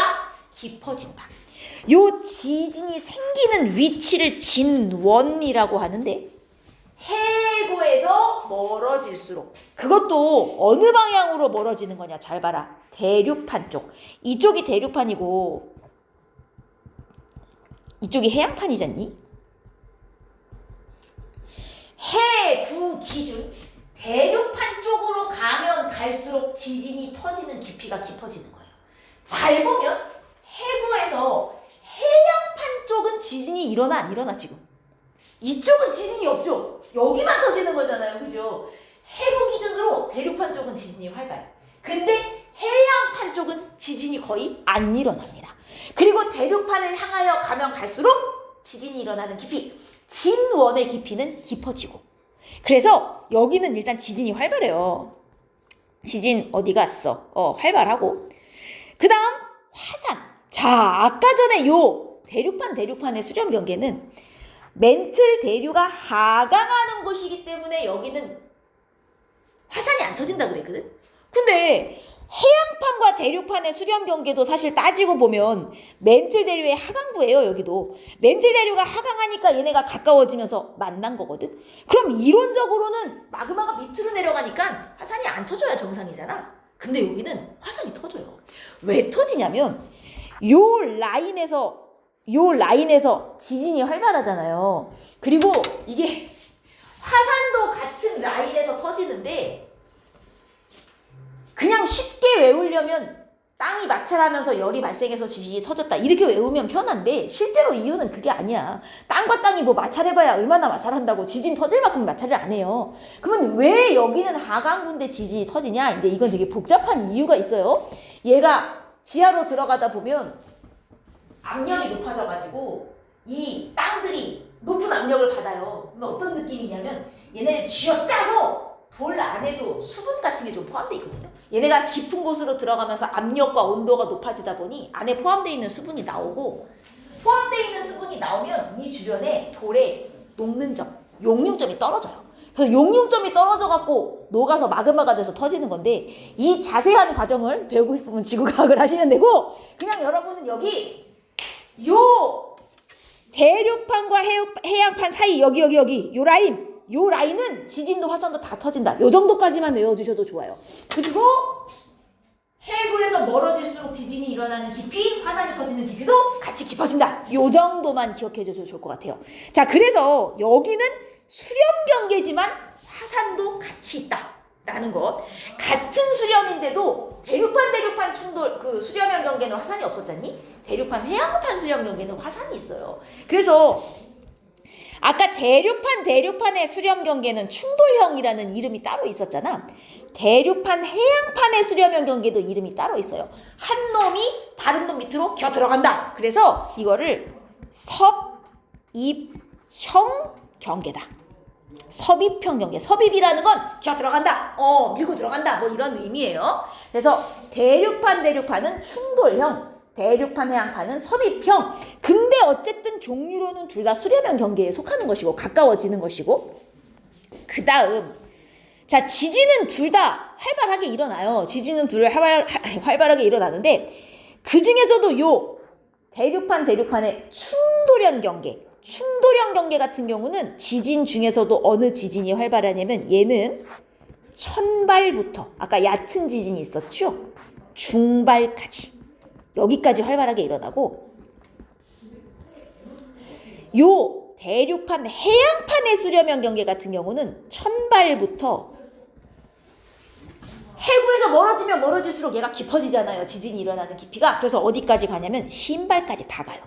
깊어진다. 요 지진이 생기는 위치를 진원이라고 하는데 해구에서 멀어질수록 그것도 어느 방향으로 멀어지는 거냐 잘 봐라. 대륙판 쪽. 이쪽이 대륙판이고 이쪽이 해양판이잖니? 해구 기준 대륙판 쪽으로 가면 갈수록 지진이 터지는 깊이가 깊어지는 거예요. 잘 보면 해구에서 해양판 쪽은 지진이 일어나 안 일어나 지금? 이쪽은 지진이 없죠? 여기만 터지는 거잖아요. 그죠? 해구 기준으로 대륙판 쪽은 지진이 활발. 근데 해양판 쪽은 지진이 거의 안 일어납니다. 그리고 대륙판을 향하여 가면 갈수록 지진이 일어나는 깊이, 진원의 깊이는 깊어지고. 그래서 여기는 일단 지진이 활발해요. 지진 어디 갔어? 활발하고. 그 다음 화산. 자, 아까 전에 요 대륙판의 수렴 경계는 멘틀 대류가 하강하는 곳이기 때문에 여기는 화산이 안 터진다 그랬거든. 근데 해양판과 대륙판의 수렴 경계도 사실 따지고 보면 멘틀 대류의 하강부예요. 여기도 멘틀 대류가 하강하니까 얘네가 가까워지면서 만난 거거든. 그럼 이론적으로는 마그마가 밑으로 내려가니까 화산이 안 터져야 정상이잖아. 근데 여기는 화산이 터져요. 왜 터지냐면 요 라인에서 지진이 활발하잖아요. 그리고 이게 화산도 같은 라인에서 터지는데 그냥 쉽게 외우려면 땅이 마찰하면서 열이 발생해서 지진이 터졌다 이렇게 외우면 편한데 실제로 이유는 그게 아니야. 땅과 땅이 뭐 마찰해봐야 얼마나 마찰한다고 지진 터질 만큼 마찰을 안 해요. 그러면 왜 여기는 하강부인데 지진이 터지냐? 이제 이건 되게 복잡한 이유가 있어요. 얘가 지하로 들어가다 보면 압력이 높아져가지고 이 땅들이 높은 압력을 받아요. 그러면 어떤 느낌이냐면 얘네를 쥐어짜서 돌 안에도 수분 같은 게 좀 포함되어 있거든요. 얘네가 깊은 곳으로 들어가면서 압력과 온도가 높아지다 보니 안에 포함되어 있는 수분이 나오고 포함되어 있는 수분이 나오면 이 주변에 돌의 녹는 점, 용융점이 떨어져요. 그래서 용융점이 떨어져갖고 녹아서 마그마가 돼서 터지는 건데 이 자세한 과정을 배우고 싶으면 지구과학을 하시면 되고 그냥 여러분은 여기 요 대륙판과 해양판 사이 여기 요 라인은 지진도 화산도 다 터진다. 요 정도까지만 외워주셔도 좋아요. 그리고 해구에서 멀어질수록 지진이 일어나는 깊이, 화산이 터지는 깊이도 같이 깊어진다. 요 정도만 기억해 주셔도 좋을 것 같아요. 자, 그래서 여기는 수렴 경계지만 화산도 같이 있다. 라는 것. 같은 수렴인데도 대륙판 충돌 그 수렴형 경계는 화산이 없었잖니? 대륙판 해양판 수렴 경계는 화산이 있어요. 그래서 아까 대륙판의 수렴 경계는 충돌형이라는 이름이 따로 있었잖아. 대륙판 해양판의 수렴형 경계도 이름이 따로 있어요. 한 놈이 다른 놈 밑으로 기어 들어간다. 그래서 이거를 섭입형 경계다. 섭입형 경계. 섭입이라는 건 기어 들어간다. 밀고 들어간다. 뭐 이런 의미예요. 그래서 대륙판은 충돌형, 대륙판 해양판은 섭입형. 근데 어쨌든 종류로는 둘 다 수렴형 경계에 속하는 것이고 가까워지는 것이고 그 다음 자 지진은 둘 다 활발하게 일어나요. 지진은 둘 활발하게 일어나는데 그 중에서도 요 대륙판의 충돌형 경계 같은 경우는 지진 중에서도 어느 지진이 활발하냐면 얘는 천발부터 아까 얕은 지진이 있었죠? 중발까지 여기까지 활발하게 일어나고 요 대륙판 해양판의 수렴형 경계 같은 경우는 천발부터 해구에서 멀어지면 멀어질수록 얘가 깊어지잖아요. 지진이 일어나는 깊이가. 그래서 어디까지 가냐면 신발까지 다 가요.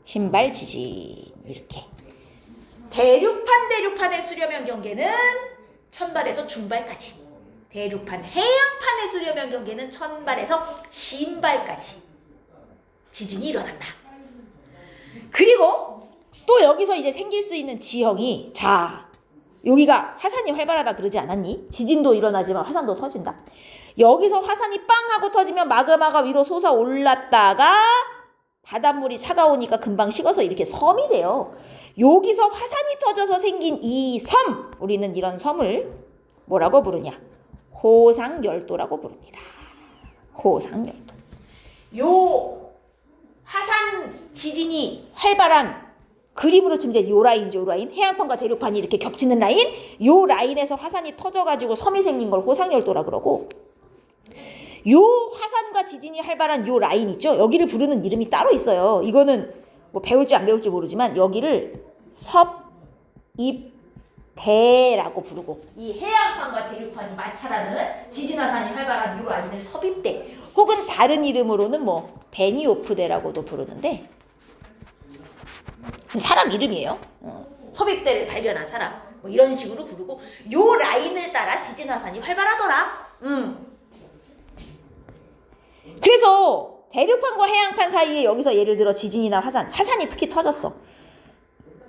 신발 지진 이렇게. 대륙판의 수렴형 경계는 천발에서 중발까지. 대륙판 해양판의 수렴형 경계는 천발에서 신발까지 지진이 일어난다. 그리고 또 여기서 이제 생길 수 있는 지형이 자 여기가 화산이 활발하다 그러지 않았니? 지진도 일어나지만 화산도 터진다. 여기서 화산이 빵 하고 터지면 마그마가 위로 솟아올랐다가 바닷물이 차가우니까 금방 식어서 이렇게 섬이 돼요. 여기서 화산이 터져서 생긴 이 섬, 우리는 이런 섬을 뭐라고 부르냐? 호상열도라고 부릅니다. 호상열도. 요 화산 지진이 활발한 그림으로 치면 이제 요 라인이죠. 요 라인. 해양판과 대륙판이 이렇게 겹치는 라인. 요 라인에서 화산이 터져가지고 섬이 생긴 걸 호상열도라 그러고, 요 화산과 지진이 활발한 요 라인 있죠. 여기를 부르는 이름이 따로 있어요. 이거는 뭐 배울지 안 배울지 모르지만 여기를 섭입대라고 부르고, 이 해양판과 대륙판이 마찰하는 지진 화산이 활발한 요 라인을 섭입대, 혹은 다른 이름으로는 뭐 베니오프대라고도 부르는데, 사람 이름이에요. 섭입대를 발견한 사람, 뭐 이런 식으로 부르고, 요 라인을 따라 지진 화산이 활발하더라. 그래서 대륙판과 해양판 사이에 여기서 예를 들어 지진이나 화산이 특히 터졌어.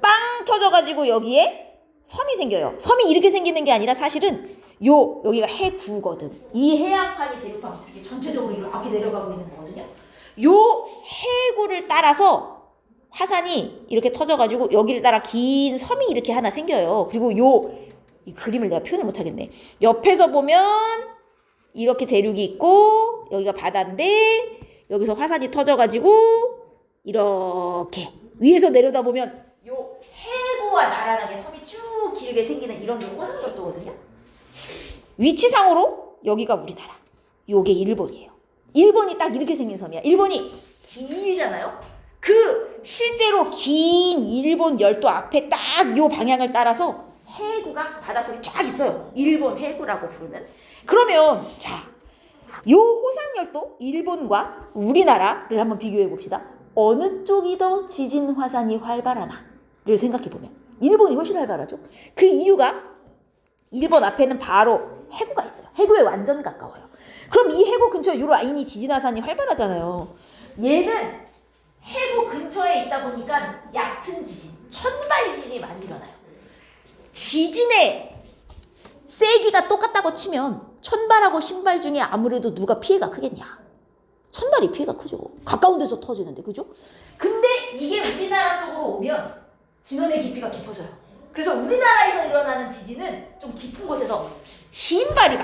빵 터져가지고 여기에 섬이 생겨요. 섬이 이렇게 생기는 게 아니라 사실은 여기가 해구거든. 이 해양판이 대륙판 이렇게 전체적으로 이렇게 내려가고 있는 거거든요. 요 해구를 따라서 화산이 이렇게 터져가지고 여기를 따라 긴 섬이 이렇게 하나 생겨요. 그리고 이 그림을 내가 표현을 못하겠네. 옆에서 보면 이렇게 대륙이 있고 여기가 바다인데, 여기서 화산이 터져가지고 이렇게 위에서 내려다보면 요 해구와 나란하게 섬이 쭉 길게 생기는 이런 게 호상열도거든요. 위치상으로 여기가 우리나라, 요게 일본이에요. 일본이 딱 이렇게 생긴 섬이야. 일본이 길잖아요. 실제로 긴 일본 열도 앞에 딱 요 방향을 따라서 해구가 바닷속에 쫙 있어요. 일본 해구라고 부르는. 그러면 자, 요 호상열도 일본과 우리나라를 한번 비교해 봅시다. 어느 쪽이 더 지진 화산이 활발하나를 생각해 보면 일본이 훨씬 활발하죠. 그 이유가 일본 앞에는 바로 해구가 있어요. 해구에 완전 가까워요. 그럼 이 해구 근처에 요 라인이 지진 화산이 활발하잖아요. 얘는 해구 근처에 있다 보니까 얕은 지진, 천발 지진이 많이 일어나요. 지진의 세기가 똑같다고 치면 천발하고 신발 중에 아무래도 누가 피해가 크겠냐? 천발이 피해가 크죠. 가까운 데서 터지는데, 그죠? 근데 이게 우리나라 쪽으로 오면 진원의 깊이가 깊어져요. 그래서 우리나라에서 일어나는 지진은 좀 깊은 곳에서 신발이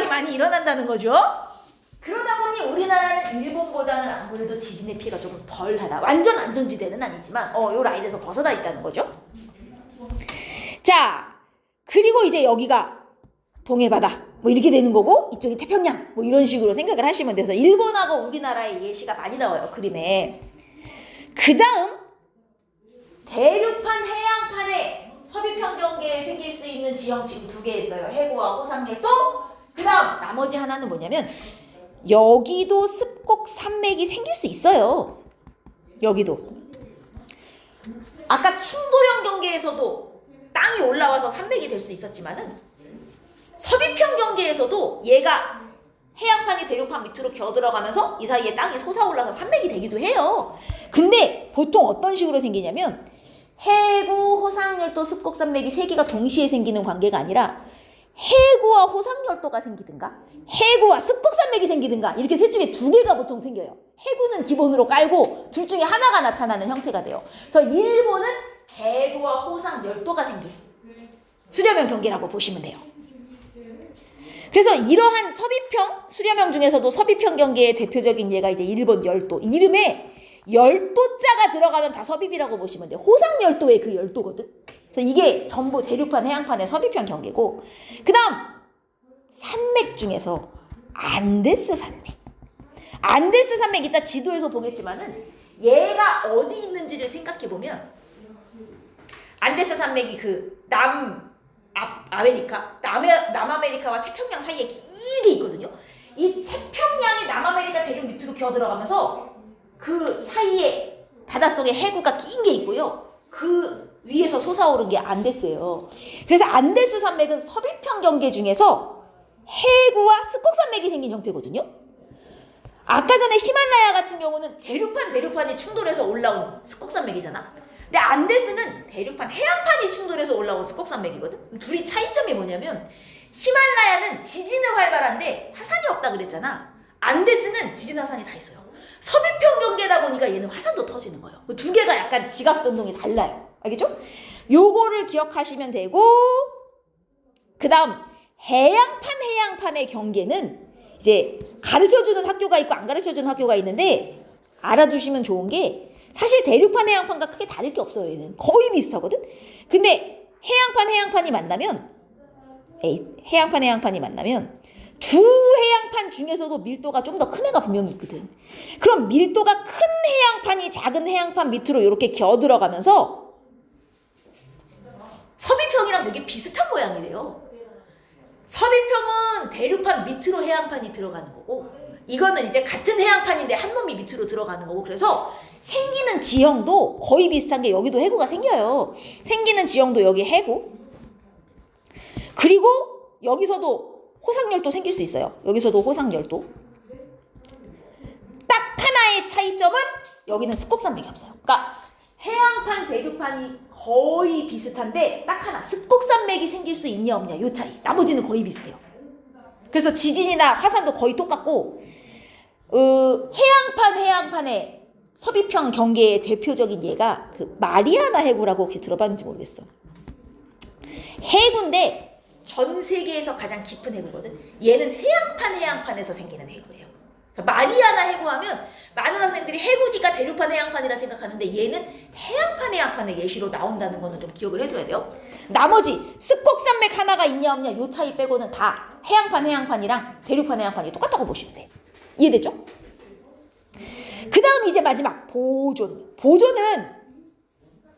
많이 일어난다는 거죠. 그러다 보니 우리나라는 일본보다는 아무래도 지진의 피해가 조금 덜하다. 완전 안전지대는 아니지만 요 라인에서 벗어나 있다는 거죠. 자, 그리고 이제 여기가 동해바다 뭐 이렇게 되는 거고, 이쪽이 태평양 뭐 이런 식으로 생각을 하시면 돼서 일본하고 우리나라의 예시가 많이 나와요, 그림에. 그 다음 대륙판 해양판에 섭입형 경계에 생길 수 있는 지형 지금 2개 있어요. 해구와 호상열도. 그 다음 나머지 하나는 뭐냐면 여기도 습곡 산맥이 생길 수 있어요. 여기도. 아까 충돌형 경계에서도 땅이 올라와서 산맥이 될 수 있었지만은 섭입형 경계에서도 얘가 해양판이 대륙판 밑으로 기어들어가면서 이 사이에 땅이 솟아올라서 산맥이 되기도 해요. 근데 보통 어떤 식으로 생기냐면 해구, 호상열도, 습곡산맥이 3개가 동시에 생기는 관계가 아니라 해구와 호상열도가 생기든가 해구와 습곡산맥이 생기든가 이렇게 셋 중에 2개가 보통 생겨요. 해구는 기본으로 깔고 둘 중에 하나가 나타나는 형태가 돼요. 그래서 일본은 해구와 호상열도가 생긴 수렴형 경계라고 보시면 돼요. 그래서 이러한 섭입형, 수렴형 중에서도 섭입형 경계의 대표적인 예가 이제 일본 열도. 이름에 열도자가 들어가면 다 섭입이라고 보시면 돼요. 호상열도의 그 열도거든. 그래서 이게 전부 대륙판, 해양판의 섭입형 경계고, 그 다음 산맥 중에서 안데스 산맥. 안데스 산맥 이따 지도에서 보겠지만은 얘가 어디 있는지를 생각해보면 안데스 산맥이 그 남아메리카와 태평양 사이에 길게 있거든요. 이 태평양이 남아메리카 대륙 밑으로 기어들어가면서 그 사이에 바닷속에 해구가 긴 게 있고요. 그 위에서 솟아오른 게 안데스예요. 그래서 안데스 산맥은 섭입형 경계 중에서 해구와 습곡산맥이 생긴 형태거든요. 아까 전에 히말라야 같은 경우는 대륙판이 충돌해서 올라온 습곡산맥이잖아. 근데 안데스는 대륙판, 해양판이 충돌해서 올라온 습곡산맥이거든. 둘이 차이점이 뭐냐면 히말라야는 지진은 활발한데 화산이 없다 그랬잖아. 안데스는 지진 화산이 다 있어요. 섭입형 경계다 보니까 얘는 화산도 터지는 거예요. 그 2개가 약간 지각 변동이 달라요. 알겠죠? 요거를 기억하시면 되고, 그 다음 해양판의 경계는 이제 가르쳐주는 학교가 있고 안 가르쳐주는 학교가 있는데, 알아두시면 좋은 게 사실 대륙판, 해양판과 크게 다를 게 없어요. 얘는 거의 비슷하거든. 근데 해양판이 만나면 해양판이 만나면 두 해양판 중에서도 밀도가 좀 더 큰 애가 분명히 있거든. 그럼 밀도가 큰 해양판이 작은 해양판 밑으로 이렇게 겨들어가면서 서비평이랑 되게 비슷한 모양이 돼요. 서비평은 대륙판 밑으로 해양판이 들어가는 거고, 이거는 이제 같은 해양판인데 한 놈이 밑으로 들어가는 거고, 그래서 생기는 지형도 거의 비슷한 게 여기도 해구가 생겨요. 생기는 지형도 여기 해구. 그리고 여기서도 호상열도 생길 수 있어요. 여기서도 호상열도. 딱 하나의 차이점은 여기는 습곡산맥이 없어요. 그러니까 해양판, 대륙판이 거의 비슷한데 딱 하나 습곡산맥이 생길 수 있냐 없냐 요 차이. 나머지는 거의 비슷해요. 그래서 지진이나 화산도 거의 똑같고 해양판의 서비평 경계의 대표적인 예가 그 마리아나 해구라고 혹시 들어봤는지 모르겠어. 해구인데 전 세계에서 가장 깊은 해구거든. 얘는 해양판에서 생기는 해구예요. 그래서 마리아나 해구하면 많은 학생들이 해구니까 대륙판 해양판이라 생각하는데 얘는 해양판의 예시로 나온다는 거는 좀 기억을 해둬야 돼요. 나머지 습곡산맥 하나가 있냐 없냐 요 차이 빼고는 다 해양판이랑 대륙판 해양판이 똑같다고 보시면 돼요. 이해됐죠? 그 다음 이제 마지막 보존. 보존은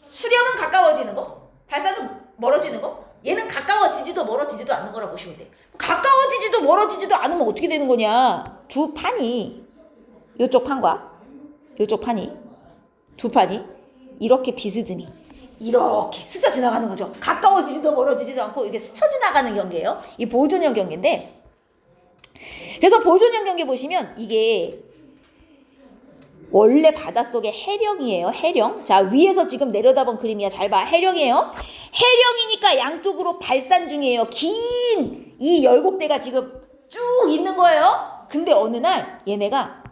수렴은 가까워지는 거, 발산은 멀어지는 거. 얘는 가까워지지도 멀어지지도 않는 거라 보시면 돼. 가까워지지도 멀어지지도 않으면 어떻게 되는 거냐. 두 판이 이쪽 판과 이쪽 판이 두 판이 이렇게 비스듬히 이렇게 스쳐 지나가는 거죠. 가까워지지도 멀어지지도 않고 이렇게 스쳐 지나가는 경계예요. 이 보존형 경계인데, 그래서 보존형 경계 보시면 이게 원래 바닷속의 해령이에요. 해령. 자, 위에서 지금 내려다본 그림이야. 잘 봐. 해령이에요. 해령이니까 양쪽으로 발산 중이에요. 긴 이 열곡대가 지금 쭉 있는 거예요. 근데 어느 날 얘네가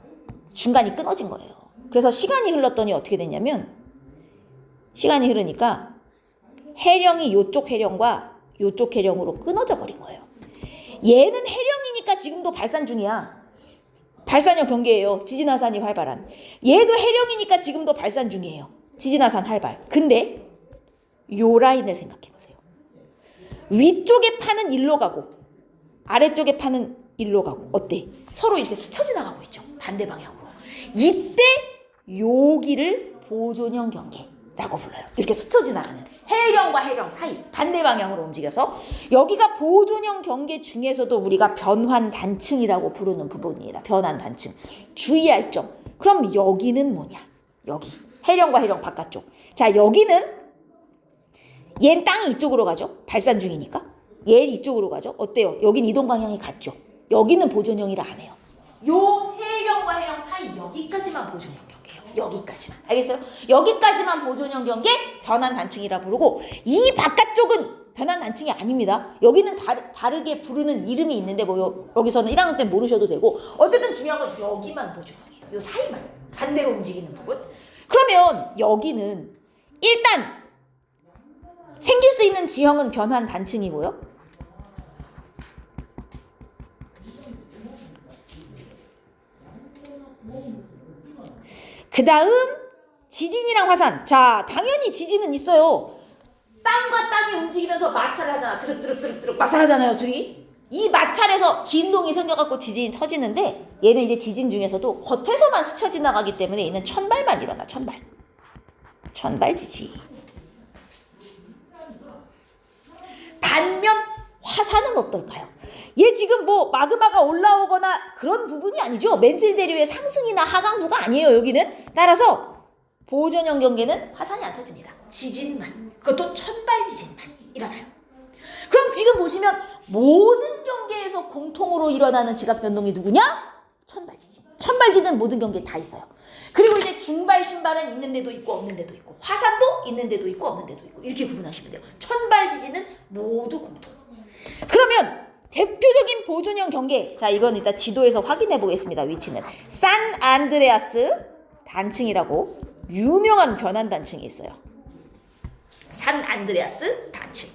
중간이 끊어진 거예요. 그래서 시간이 흘렀더니 어떻게 됐냐면, 시간이 흐르니까 해령이 요쪽 해령과 요쪽 해령으로 끊어져 버린 거예요. 얘는 해령이니까 지금도 발산 중이야. 발산형 경계예요. 지진화산이 활발한. 얘도 해령이니까 지금도 발산 중이에요. 지진화산 활발. 근데 요 라인을 생각해보세요. 위쪽에 파는 일로 가고 아래쪽에 파는 일로 가고 어때? 서로 이렇게 스쳐 지나가고 있죠. 반대 방향으로. 이때 여기를 보존형 경계라고 불러요. 이렇게 스쳐 지나가는 해령과 해령 사이 반대 방향으로 움직여서 여기가 보존형 경계 중에서도 우리가 변환단층이라고 부르는 부분입니다. 변환단층. 주의할 점. 그럼 여기는 뭐냐? 여기 해령과 해령 바깥쪽. 자, 여기는 얜 땅이 이쪽으로 가죠. 발산 중이니까. 얘 이쪽으로 가죠. 어때요? 여긴 이동 방향이 같죠. 여기는 보존형이라 안 해요. 요 해령과 해령 사이 여기까지만 보존형 경계예요. 여기까지만. 알겠어요? 여기까지만 보존형 경계 변환단층이라 부르고, 이 바깥쪽은 변환단층이 아닙니다. 여기는 다르게 부르는 이름이 있는데 뭐 여기서는 1학년 때 모르셔도 되고, 어쨌든 중요한 건 여기만 보존형이에요. 요 사이만 반대로 움직이는 부분. 그러면 여기는 일단 생길 수 있는 지형은 변환단층이고요. 그 다음 지진이랑 화산. 자, 당연히 지진은 있어요. 땅과 땅이 움직이면서 마찰하잖아. 드륵드륵드륵드륵 마찰하잖아요, 둘이. 이 마찰에서 진동이 생겨갖고 지진이 터지는데, 얘는 이제 지진 중에서도 겉에서만 스쳐 지나가기 때문에 얘는 천발만 일어나. 천발 지진. 반면 화산은 어떨까요? 얘 지금 뭐 마그마가 올라오거나 그런 부분이 아니죠. 맨틀 대류의 상승이나 하강부가 아니에요. 여기는. 따라서 보존형 경계는 화산이 안 터집니다. 지진만. 그것도 천발 지진만 일어나요. 그럼 지금 보시면 모든 경계에서 공통으로 일어나는 지각 변동이 누구냐? 천발 지진. 천발 지진 모든 경계에 다 있어요. 그리고 이제 중발 신발은 있는 데도 있고 없는 데도 있고, 화산도 있는 데도 있고 없는 데도 있고, 이렇게 구분하시면 돼요. 천발 지진은 모두 공통. 그러면 대표적인 보존형 경계, 자, 이건 일단 지도에서 확인해 보겠습니다. 위치는 산 안드레아스 단층이라고 유명한 변환 단층이 있어요. 산 안드레아스 단층.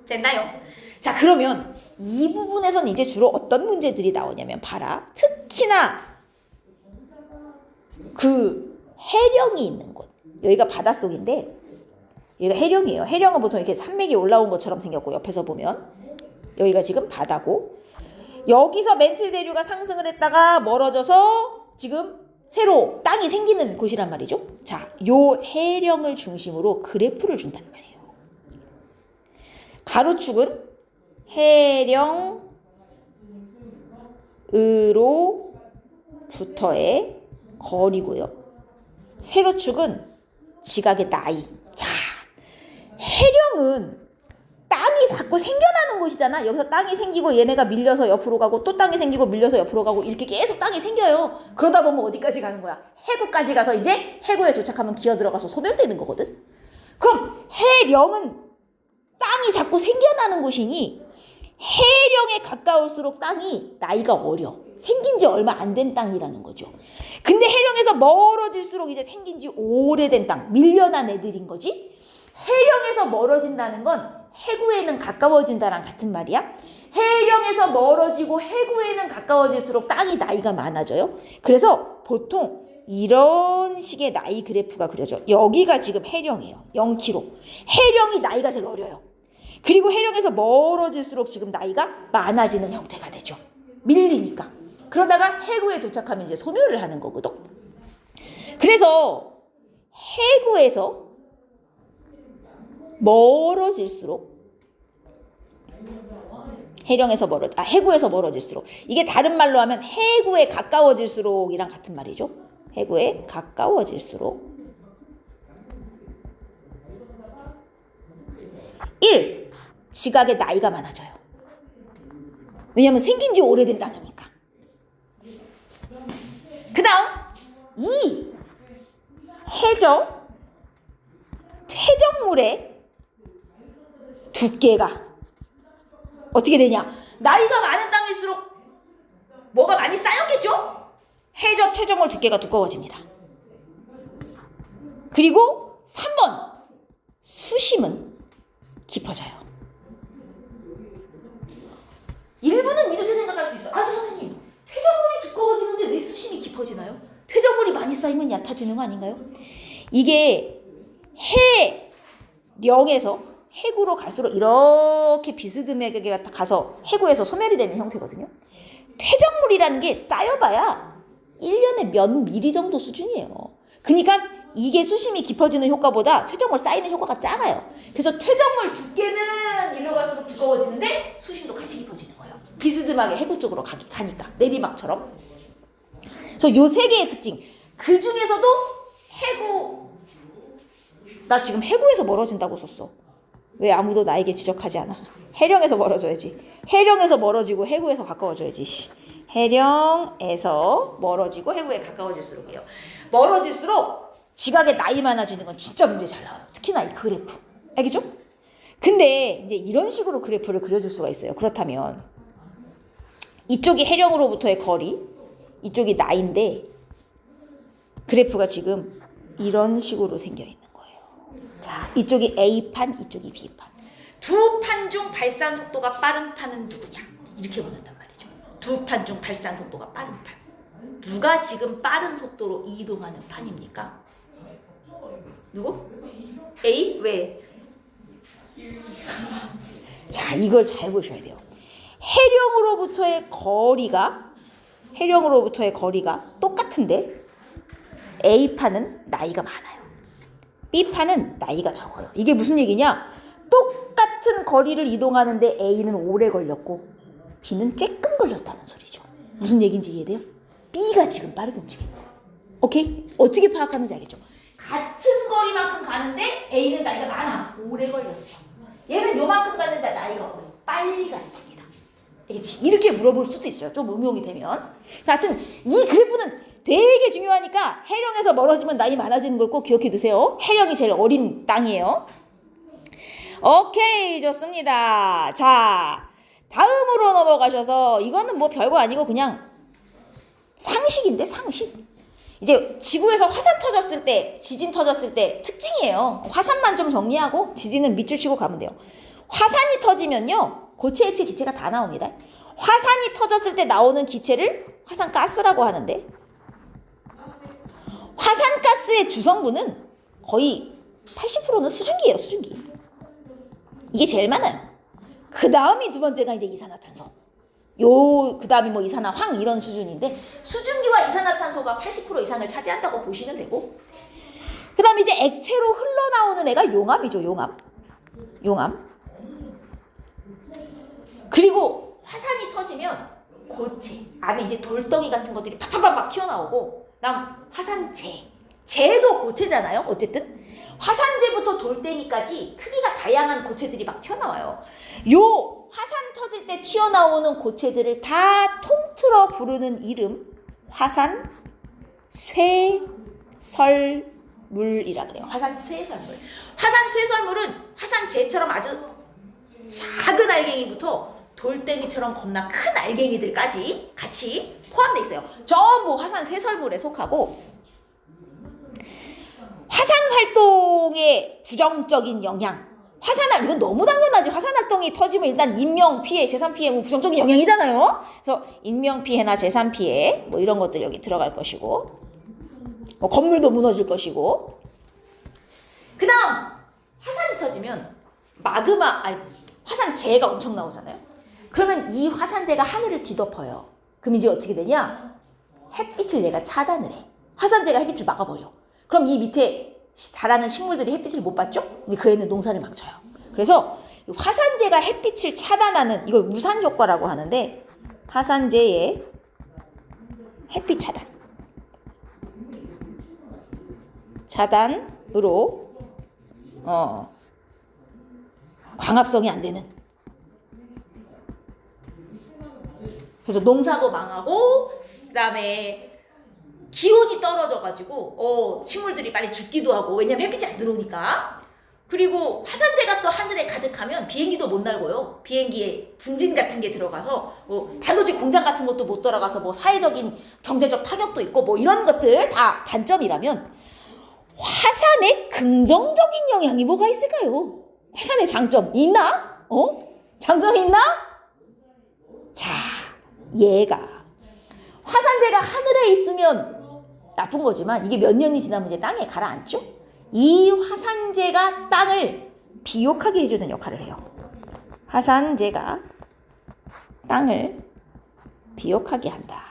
됐나요? 자, 그러면 이 부분에서는 이제 주로 어떤 문제들이 나오냐면, 봐라. 특히나 그 해령이 있는 곳. 여기가 바닷속인데 여기가 해령이에요. 해령은 보통 이렇게 산맥이 올라온 것처럼 생겼고 옆에서 보면 여기가 지금 바다고 여기서 멘틀 대류가 상승을 했다가 멀어져서 지금 새로 땅이 생기는 곳이란 말이죠. 자, 요 해령을 중심으로 그래프를 준단 말이에요. 가로축은 해령으로부터의 거리고요. 세로축은 지각의 나이. 자, 해령은 땅이 자꾸 생겨나는 곳이잖아. 여기서 땅이 생기고 얘네가 밀려서 옆으로 가고 또 땅이 생기고 밀려서 옆으로 가고 이렇게 계속 땅이 생겨요. 그러다 보면 어디까지 가는 거야? 해구까지 가서 이제 해구에 도착하면 기어 들어가서 소멸되는 거거든. 그럼 해령은 땅이 자꾸 생겨나는 곳이니 해령에 가까울수록 땅이 나이가 어려. 생긴 지 얼마 안 된 땅이라는 거죠. 근데 해령에서 멀어질수록 이제 생긴 지 오래된 땅, 밀려난 애들인 거지. 해령에서 멀어진다는 건 해구에는 가까워진다랑 같은 말이야. 해령에서 멀어지고 해구에는 가까워질수록 땅이 나이가 많아져요. 그래서 보통 이런 식의 나이 그래프가 그려져. 여기가 지금 해령이에요. 0km. 해령이 나이가 제일 어려요. 그리고 해령에서 멀어질수록 지금 나이가 많아지는 형태가 되죠. 밀리니까. 그러다가 해구에 도착하면 이제 소멸을 하는 거거든. 그래서 해구에서 멀어질수록 해구에서 멀어질수록 이게 다른 말로 하면 해구에 가까워질수록 이랑 같은 말이죠. 해구에 가까워질수록 1. 지각의 나이가 많아져요. 왜냐하면 생긴 지 오래된 땅이니까. 그 다음 2. 퇴적물의 두께가 어떻게 되냐? 나이가 많은 땅일수록 뭐가 많이 쌓였겠죠? 퇴적물 두께가 두꺼워집니다. 그리고 3번 수심은 깊어져요. 일부는 이렇게 생각할 수 있어. 아니 선생님, 퇴적물이 두꺼워지는데 왜 수심이 깊어지나요? 퇴적물이 많이 쌓이면 얕아지는 거 아닌가요? 이게 해령에서 해구로 갈수록 이렇게 비스듬하게 가서 해구에서 소멸이 되는 형태거든요. 퇴적물이라는 게 쌓여봐야 1년에 몇 미리 정도 수준이에요. 그러니까 이게 수심이 깊어지는 효과보다 퇴적물 쌓이는 효과가 작아요. 그래서 퇴적물 두께는 일로 갈수록 두꺼워지는데 수심도 같이 깊어지는 거예요. 비스듬하게 해구 쪽으로 가니까 내리막처럼. 그래서 요 세 개의 특징. 그 중에서도 나 지금 해구에서 멀어진다고 썼어. 왜 아무도 나에게 지적하지 않아? 해령에서 멀어져야지. 해령에서 멀어지고 해구에서 가까워져야지. 해령에서 멀어지고 해구에 가까워질수록이에요. 멀어질수록 지각의 나이 많아지는 건 진짜 문제 잘 나와요. 특히나 이 그래프. 알겠죠? 근데 이제 이런 식으로 그래프를 그려줄 수가 있어요. 그렇다면 이쪽이 해령으로부터의 거리, 이쪽이 나이인데 그래프가 지금 이런 식으로 생겨 있는 거예요. 자, 이쪽이 A판, 이쪽이 B판. 두 판 중 발산 속도가 빠른 판은 누구냐? 이렇게 묻는단 말이죠. 두 판 중 발산 속도가 빠른 판. 누가 지금 빠른 속도로 이동하는 판입니까? 누구? A? 왜? 자, 이걸 잘 보셔야 돼요. 해령으로부터의 거리가 똑같은데 A판은 나이가 많아요. B판은 나이가 적어요. 이게 무슨 얘기냐? 똑같은 거리를 이동하는데 A는 오래 걸렸고 B는 쬐끔 걸렸다는 소리죠. 무슨 얘기인지 이해돼요? B가 지금 빠르게 움직이는 거예요. 오케이? 어떻게 파악하는지 알겠죠? 같은 거리만큼 가는데 A는 나이가 많아. 오래 걸렸어. 얘는 요만큼 갔는데 나이가 어려. 빨리 갔습니다. 알겠지? 이렇게 물어볼 수도 있어요. 좀 응용이 되면. 자, 하여튼 이 그래프는 되게 중요하니까 해령에서 멀어지면 나이 많아지는 걸 꼭 기억해 두세요. 해령이 제일 어린 땅이에요. 오케이, 좋습니다. 자, 다음으로 넘어가셔서 이거는 뭐 별거 아니고 그냥 상식인데 상식. 이제 지구에서 화산 터졌을 때, 지진 터졌을 때 특징이에요. 화산만 좀 정리하고 지진은 밑줄 치고 가면 돼요. 화산이 터지면요, 고체, 액체, 기체가 다 나옵니다. 화산이 터졌을 때 나오는 기체를 화산가스라고 하는데 화산재 주성분은 거의 80%는 수증기예요, 수증기. 이게 제일 많아요. 그 다음이 두 번째가 이제 이산화탄소. 그 다음이 뭐 이산화황 이런 수준인데 수증기와 이산화탄소가 80% 이상을 차지한다고 보시면 되고, 그 다음에 이제 액체로 흘러나오는 애가 용암이죠, 용암. 그리고 화산이 터지면 고체, 안에 이제 돌덩이 같은 것들이 팍팍팍 튀어나오고, 그다음 화산재. 재도 고체잖아요. 어쨌든 화산재부터 돌덩이까지 크기가 다양한 고체들이 막 튀어나와요. 요 화산 터질 때 튀어나오는 고체들을 다 통틀어 부르는 이름, 화산 쇠설물이라 그래요. 화산 쇠설물. 화산 쇠설물은 화산재처럼 아주 작은 알갱이부터 돌덩이처럼 겁나 큰 알갱이들까지 같이 포함되어 있어요. 전부 화산 쇠설물에 속하고, 화산 활동의 부정적인 영향. 이건 너무 당연하지. 화산 활동이 터지면 일단 인명 피해, 재산 피해, 뭐 부정적인 영향이잖아요. 그래서 인명 피해나 재산 피해, 뭐 이런 것들 여기 들어갈 것이고, 뭐 건물도 무너질 것이고. 그다음 화산이 터지면 화산재가 엄청 나오잖아요. 그러면 이 화산재가 하늘을 뒤덮어요. 그럼 이제 어떻게 되냐? 햇빛을 얘가 차단을 해. 화산재가 햇빛을 막아버려. 그럼 이 밑에 자라는 식물들이 햇빛을 못 받죠? 그 애는 농사를 망쳐요. 그래서 화산재가 햇빛을 차단하는, 이걸 우산 효과라고 하는데, 화산재의 햇빛 차단으로 광합성이 안 되는. 그래서 농사도 망하고, 그 다음에 기온이 떨어져가지고 식물들이 빨리 죽기도 하고, 왜냐면 햇빛이 안 들어오니까. 그리고 화산재가 또 하늘에 가득하면 비행기도 못 날고요. 비행기에 분진 같은 게 들어가서 단도직 공장 같은 것도 못 돌아가서 뭐 사회적인 경제적 타격도 있고, 뭐 이런 것들 다 단점이라면, 화산의 긍정적인 영향이 뭐가 있을까요? 화산의 장점 있나? 장점이 있나? 자, 얘가 화산재가 하늘에 있으면 나쁜 거지만, 이게 몇 년이 지나면 이제 땅에 가라앉죠? 이 화산재가 땅을 비옥하게 해주는 역할을 해요. 화산재가 땅을 비옥하게 한다.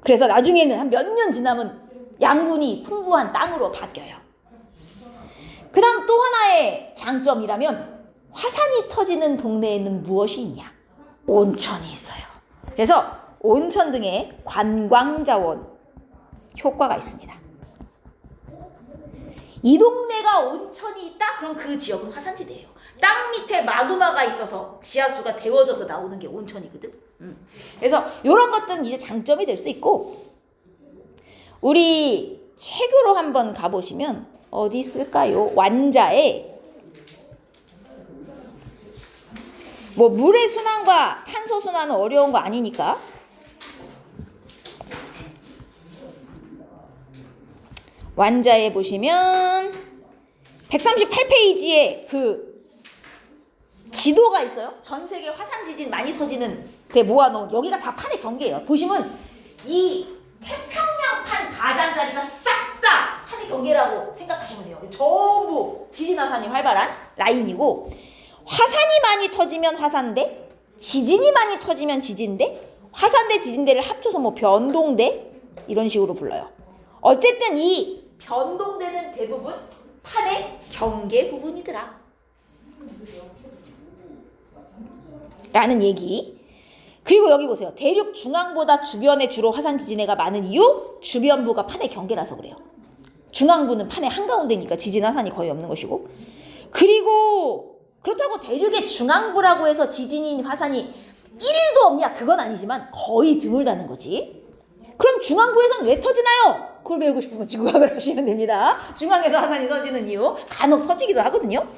그래서 나중에는 한 몇 년 지나면 양분이 풍부한 땅으로 바뀌어요. 그 다음 또 하나의 장점이라면, 화산이 터지는 동네에는 무엇이 있냐? 온천이 있어요. 그래서 온천 등의 관광자원 효과가 있습니다. 이 동네가 온천이 있다? 그럼 그 지역은 화산지대예요. 땅 밑에 마그마가 있어서 지하수가 데워져서 나오는 게 온천이거든. 그래서 이런 것들은 이제 장점이 될 수 있고, 우리 책으로 한번 가보시면 어디 있을까요? 완자에 뭐 물의 순환과 탄소 순환은 어려운 거 아니니까, 완자에 보시면 138페이지에 그 지도가 있어요. 전 세계 화산 지진 많이 터지는 데 모아놓은, 여기가 다 판의 경계예요. 보시면 이 태평양판 가장자리가 싹 다 판의 경계라고 생각하시면 돼요. 전부 지진 화산이 활발한 라인이고, 화산이 많이 터지면 화산대, 지진이 많이 터지면 지진대, 화산대, 지진대를 합쳐서 뭐 변동대 이런 식으로 불러요. 어쨌든 이 변동대는 대부분 판의 경계 부분이더라 라는 얘기. 그리고 여기 보세요. 대륙 중앙보다 주변에 주로 화산 지진해가 많은 이유, 주변부가 판의 경계라서 그래요. 중앙부는 판의 한가운데니까 지진 화산이 거의 없는 것이고, 그리고 그렇다고 대륙의 중앙부라고 해서 지진인 화산이 1도 없냐? 그건 아니지만 거의 드물다는 거지. 그럼 중앙부에서는 왜 터지나요? 그걸 배우고 싶으면 지구과학을 하시면 됩니다. 중앙에서 화산이 터지는 이유, 간혹 터지기도 하거든요.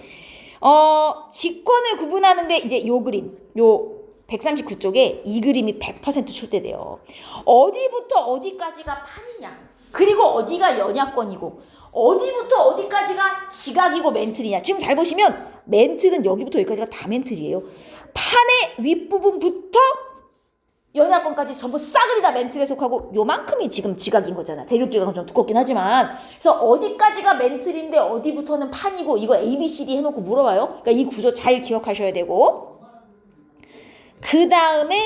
직권을 구분하는데 이제 요 그림, 요 139쪽에 이 그림이 100% 출제돼요. 어디부터 어디까지가 판이냐, 그리고 어디가 연약권이고, 어디부터 어디까지가 지각이고 멘틀이냐. 지금 잘 보시면 멘틀은 여기부터 여기까지가 다 멘틀이에요. 판의 윗부분부터 연해권까지 전부 싸그리 다 멘틀에 속하고 요만큼이 지금 지각인 거잖아. 대륙 지각은 좀 두껍긴 하지만. 그래서 어디까지가 멘틀인데 어디부터는 판이고 이거 ABCD 해놓고 물어봐요. 그러니까 이 구조 잘 기억하셔야 되고. 그 다음에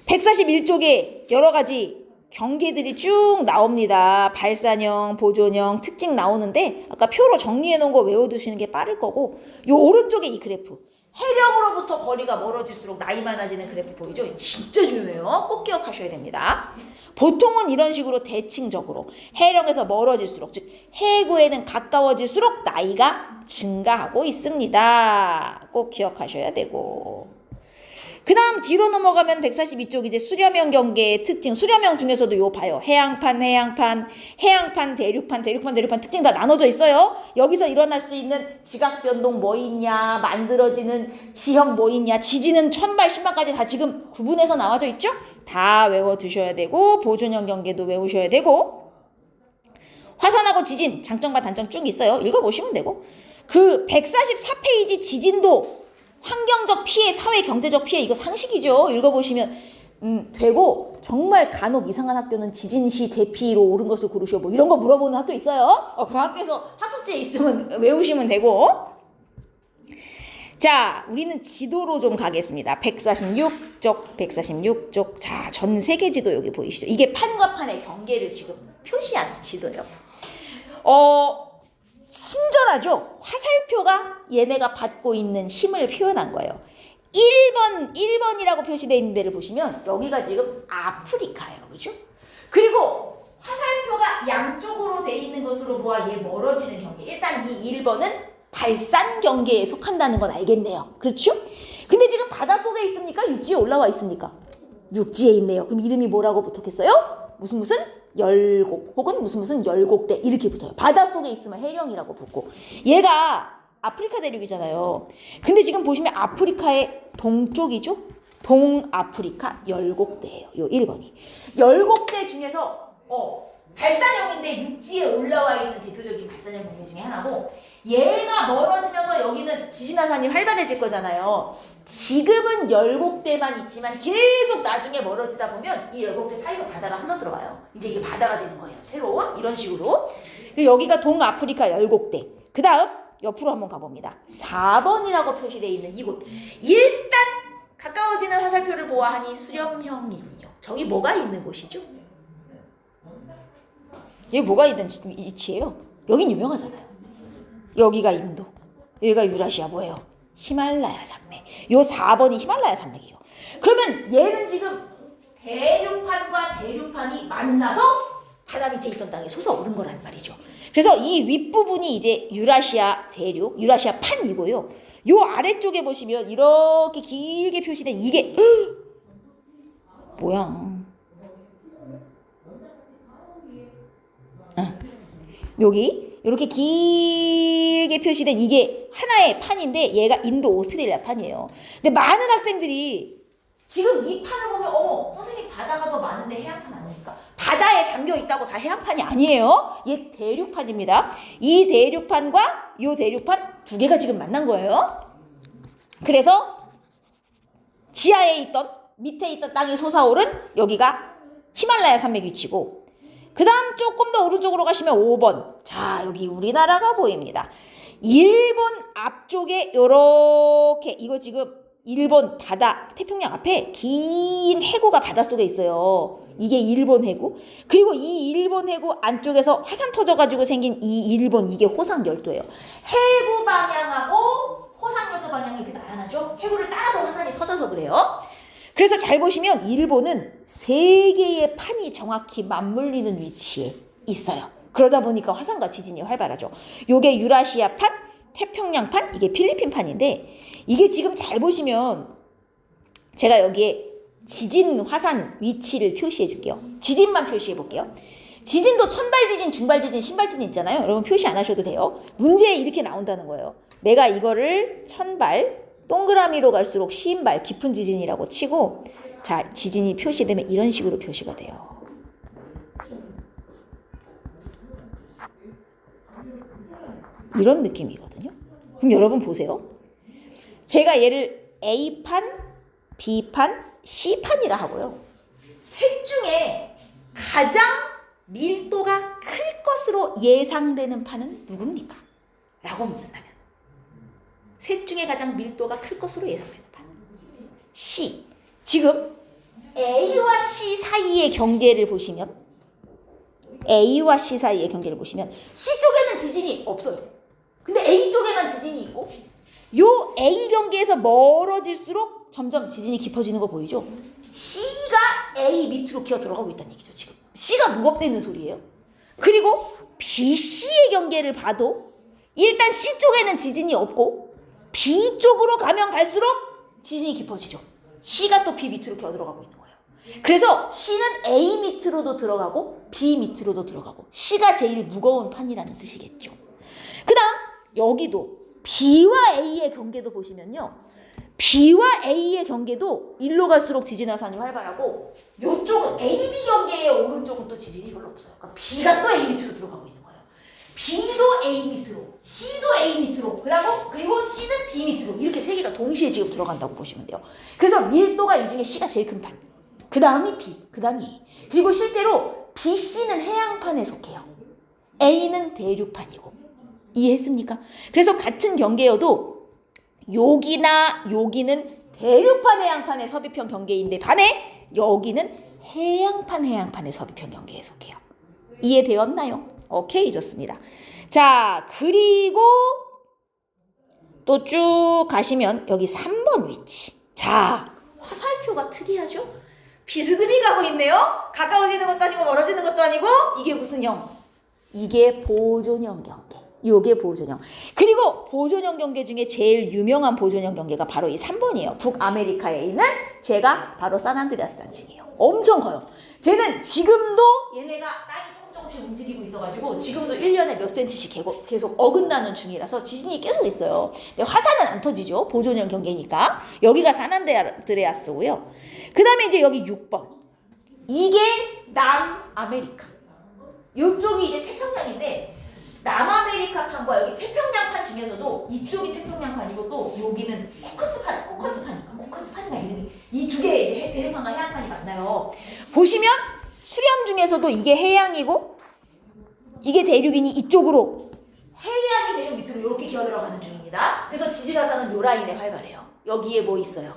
141쪽에 여러 가지 경계들이 쭉 나옵니다. 발산형, 보존형, 특징 나오는데 아까 표로 정리해 놓은 거 외워두시는 게 빠를 거고 요 오른쪽에 이 그래프 해령으로부터 거리가 멀어질수록 나이 많아지는 그래프 보이죠? 진짜 중요해요. 꼭 기억하셔야 됩니다. 보통은 이런 식으로 대칭적으로 해령에서 멀어질수록 즉 해구에는 가까워질수록 나이가 증가하고 있습니다. 꼭 기억하셔야 되고 그 다음 뒤로 넘어가면 142쪽 이제 수렴형 경계의 특징 수렴형 중에서도 요 봐요. 해양판, 대륙판 특징 다 나눠져 있어요. 여기서 일어날 수 있는 지각 변동 뭐 있냐 만들어지는 지형 뭐 있냐 지진은 1000발 10만까지 다 지금 구분해서 나와져 있죠. 다 외워두셔야 되고 보존형 경계도 외우셔야 되고 화산하고 지진 장점과 단점 쭉 있어요. 읽어보시면 되고 그 144페이지 지진도 환경적 피해, 사회 경제적 피해 이거 상식이죠. 읽어보시면 되고 정말 간혹 이상한 학교는 지진 시 대피로 옳은 것을 고르시오 뭐 이런 거 물어보는 학교 있어요. 그 학교에서 학습지에 있으면 외우시면 되고 자 우리는 지도로 좀 가겠습니다. 146쪽 자 전 세계 지도 여기 보이시죠? 이게 판과 판의 경계를 지금 표시한 지도예요. 친절하죠? 화살표가 얘네가 받고 있는 힘을 표현한 거예요. 1번이라고 표시되어 있는 데를 보시면 여기가 지금 아프리카예요. 그죠? 그리고 화살표가 양쪽으로 돼 있는 것으로 보아 얘 멀어지는 경계. 일단 이 1번은 발산 경계에 속한다는 건 알겠네요. 그렇죠? 근데 지금 바닷속에 있습니까? 육지에 올라와 있습니까? 육지에 있네요. 그럼 이름이 뭐라고 붙었겠어요? 무슨 열곡 혹은 무슨 열곡대 이렇게 붙어요. 바닷속에 있으면 해령이라고 붙고 얘가 아프리카 대륙이잖아요. 근데 지금 보시면 아프리카의 동쪽이죠? 동아프리카 열곡대예요. 요 1번이. 열곡대 중에서 발산형인데 육지에 올라와 있는 대표적인 발산형 경계 중에 하나고 얘가 멀어지면서 여기는 지진화산이 활발해질 거잖아요. 지금은 열곡대만 있지만 계속 나중에 멀어지다 보면 이 열곡대 사이로 바다가 흘러 들어와요. 이제 이게 바다가 되는 거예요. 새로운 이런 식으로. 그리고 여기가 동아프리카 열곡대. 그 다음 옆으로 한번 가봅니다. 4번이라고 표시되어 있는 이곳. 일단 가까워지는 화살표를 보아하니 수렴형이군요. 저기 뭐가 있는 곳이죠? 여기 뭐가 있는 위치예요? 여긴 유명하잖아요. 여기가 인도, 여기가 유라시아 뭐예요? 히말라야 산맥. 요 4번이 히말라야 산맥이에요. 그러면 얘는 지금 대륙판과 대륙판이 만나서 바다 밑에 있던 땅에 솟아오른 거란 말이죠. 그래서 이 윗부분이 이제 유라시아 대륙, 유라시아 판이고요. 요 아래쪽에 보시면 이렇게 길게 표시된 이게 뭐야? 여기 이렇게 길게 표시된 이게 하나의 판인데 얘가 인도 오스트레일리아 판이에요. 근데 많은 학생들이 지금 이 판을 보면 선생님 바다가 더 많은데 해안판 아닙니까? 바다에 잠겨 있다고 다 해안판이 아니에요. 얘 대륙판입니다. 이 대륙판과 이 대륙판 두 개가 지금 만난 거예요. 그래서 지하에 있던 밑에 있던 땅이 솟아오른 여기가 히말라야 산맥 위치고 그 다음 조금 더 오른쪽으로 가시면 5번. 자, 여기 우리나라가 보입니다. 일본 앞쪽에 요렇게 이거 지금 일본 바다 태평양 앞에 긴 해구가 바닷속에 있어요. 이게 일본 해구. 그리고 이 일본 해구 안쪽에서 화산 터져가지고 생긴 이 일본 이게 호상열도예요. 해구 방향하고 호상열도 방향이 이렇게 나란하죠. 해구를 따라서 화산이 터져서 그래요. 그래서 잘 보시면 일본은 세 개의 판이 정확히 맞물리는 위치에 있어요. 그러다 보니까 화산과 지진이 활발하죠. 요게 유라시아 판, 태평양 판, 이게 필리핀 판인데 이게 지금 잘 보시면 제가 여기에 지진 화산 위치를 표시해 줄게요. 지진만 표시해 볼게요. 지진도 천발 지진, 중발 지진, 신발 지진 있잖아요. 여러분 표시 안 하셔도 돼요. 문제에 이렇게 나온다는 거예요. 내가 이거를 천발 동그라미로 갈수록 시인발 깊은 지진이라고 치고 자 지진이 표시되면 이런 식으로 표시가 돼요. 이런 느낌이거든요. 그럼 여러분 보세요. 제가 얘를 A판, B판, C판이라 하고요. 셋 중에 가장 밀도가 클 것으로 예상되는 판은 누굽니까? 라고 묻는다면 셋 중에 가장 밀도가 클 것으로 예상되는 판 C. 지금 A와 C 사이의 경계를 보시면 A와 C 사이의 경계를 보시면 C 쪽에는 지진이 없어요. 근데 A 쪽에만 지진이 있고 요 A 경계에서 멀어질수록 점점 지진이 깊어지는 거 보이죠? C가 A 밑으로 기어 들어가고 있다는 얘기죠. 지금 C가 무겁다는 소리예요. 그리고 B, C의 경계를 봐도 일단 C 쪽에는 지진이 없고 B 쪽으로 가면 갈수록 지진이 깊어지죠. C가 또 B 밑으로 기어 들어가고 있는 거예요. 그래서 C는 A 밑으로도 들어가고 B 밑으로도 들어가고 C가 제일 무거운 판이라는 뜻이겠죠. 그 다음 여기도 B와 A의 경계도 보시면요. B와 A의 경계도 일로 갈수록 지진 화산이 활발하고 이쪽은 AB 경계의 오른쪽은 또 지진이 별로 없어요. 그러니까 B가 또 A 밑으로 들어가고 있는 거예요. B도 A 밑으로, C도 A 밑으로, 그리고 C는 B 밑으로 이렇게 세 개가 동시에 지금 들어간다고 보시면 돼요. 그래서 밀도가 이 중에 C가 제일 큰 판. 그 다음이 B, 그 다음이 A. 그리고 실제로 B, C는 해양판에 속해요. A는 대륙판이고. 이해했습니까? 그래서 같은 경계여도 여기나 여기는 대륙판 해양판의 서비평 경계인데 반해 여기는 해양판의 서비평 경계에 속해요. 이해되었나요? 오케이, 좋습니다. 자, 그리고 또 쭉 가시면 여기 3번 위치. 자, 화살표가 특이하죠? 비스듬히 가고 있네요. 가까워지는 것도 아니고 멀어지는 것도 아니고 이게 무슨 형? 이게 보존형 경계. 요게 보존형. 그리고 보존형 경계 중에 제일 유명한 보존형 경계가 바로 이 3번이에요. 북아메리카에 있는 제가 바로 산안드레아스 단층이에요. 엄청 커요. 쟤는 지금도 얘네가 땅이 조금씩 움직이고 있어가지고 지금도 1년에 몇 센치씩 계속 어긋나는 중이라서 지진이 계속 있어요. 근데 화산은 안 터지죠. 보존형 경계니까. 여기가 산안드레아스고요. 그 다음에 이제 여기 6번. 이게 남아메리카. 요쪽이 이제 태평양인데 남아메리카 판과 여기 태평양판 중에서도 이쪽이 태평양판이고 또 여기는 코커스판인가 이름이 이 두 개의 대륙판과 해양판이 만나요. 보시면 수렴 중에서도 이게 해양이고 이게 대륙이니 이쪽으로 해양이 대륙 밑으로 이렇게 기어 들어가는 중입니다. 그래서 지질화산은 요 라인에 활발해요. 여기에 뭐 있어요?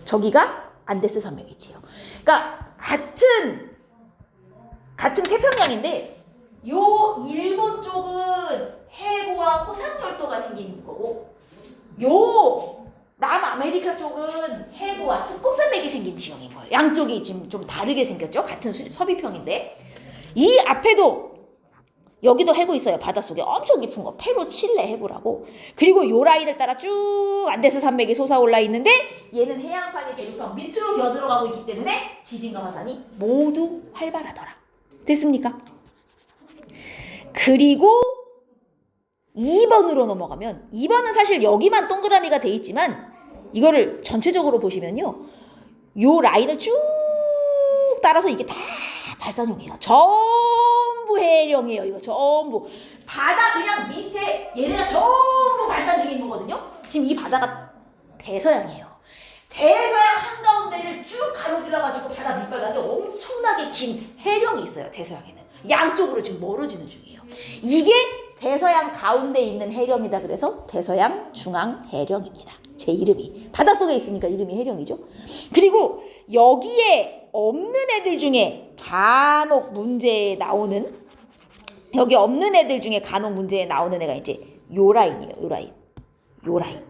저기가 안데스 산맥 위치예요. 그러니까 같은 태평양인데 요 일본 쪽은 해고와 호상열도가 생기는 거고 요 남아메리카 쪽은 해고와 습곡산맥이 생긴 지형인 거예요. 양쪽이 지금 좀 다르게 생겼죠. 같은 서비평인데 이 앞에도 여기도 해구 있어요. 바닷속에 엄청 깊은 거 페루 칠레 해구라고. 그리고 요 라인을 따라 쭉 안데스 산맥이 솟아올라 있는데 얘는 해양판이 대륙판 밑으로 기어 들어가고 있기 때문에 지진과 화산이 모두 활발하더라. 됐습니까? 그리고 2번으로 넘어가면 2번은 사실 여기만 동그라미가 돼 있지만 이거를 전체적으로 보시면요. 요 라인을 쭉 따라서 이게 다 발산형이에요. 전부 해령이에요. 이거 전부. 바다 그냥 밑에 얘네가 전부 발산 중에 있는 거거든요. 지금 이 바다가 대서양이에요. 대서양 한가운데를 쭉 가로질러가지고 바다 밑바닥에 엄청나게 긴 해령이 있어요. 대서양에는. 양쪽으로 지금 멀어지는 중이에요. 이게 대서양 가운데 있는 해령이다. 그래서 대서양 중앙 해령입니다. 제 이름이. 바닷속에 있으니까 이름이 해령이죠. 그리고 여기에 없는 애들 중에 간혹 문제에 나오는 여기 없는 애들 중에 간혹 문제에 나오는 애가 이제 요 라인이에요. 요 라인.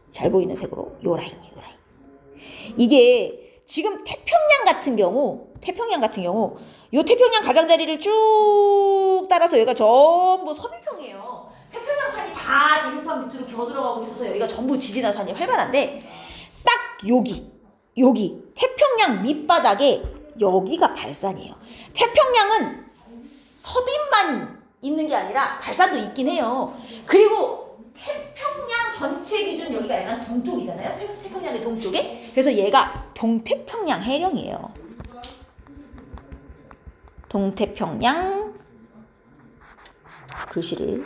잘 보이는 색으로 요 라인이에요. 요 라인. 이게 지금 태평양 같은 경우 요 태평양 가장자리를 쭉 따라서 여기가 전부 서비평이에요. 태평양판이 다 대륙판 밑으로 기어 들어가고 있어서 여기가 전부 지진화산이 활발한데 딱 여기 태평양 밑바닥에 여기가 발산이에요. 태평양은 서빈만 있는 게 아니라 발산도 있긴 해요. 그리고 태평양 전체 기준 여기가 약간 동쪽이잖아요. 태평양의 동쪽에. 그래서 얘가 동태평양 해령이에요. 동태평양 글씨를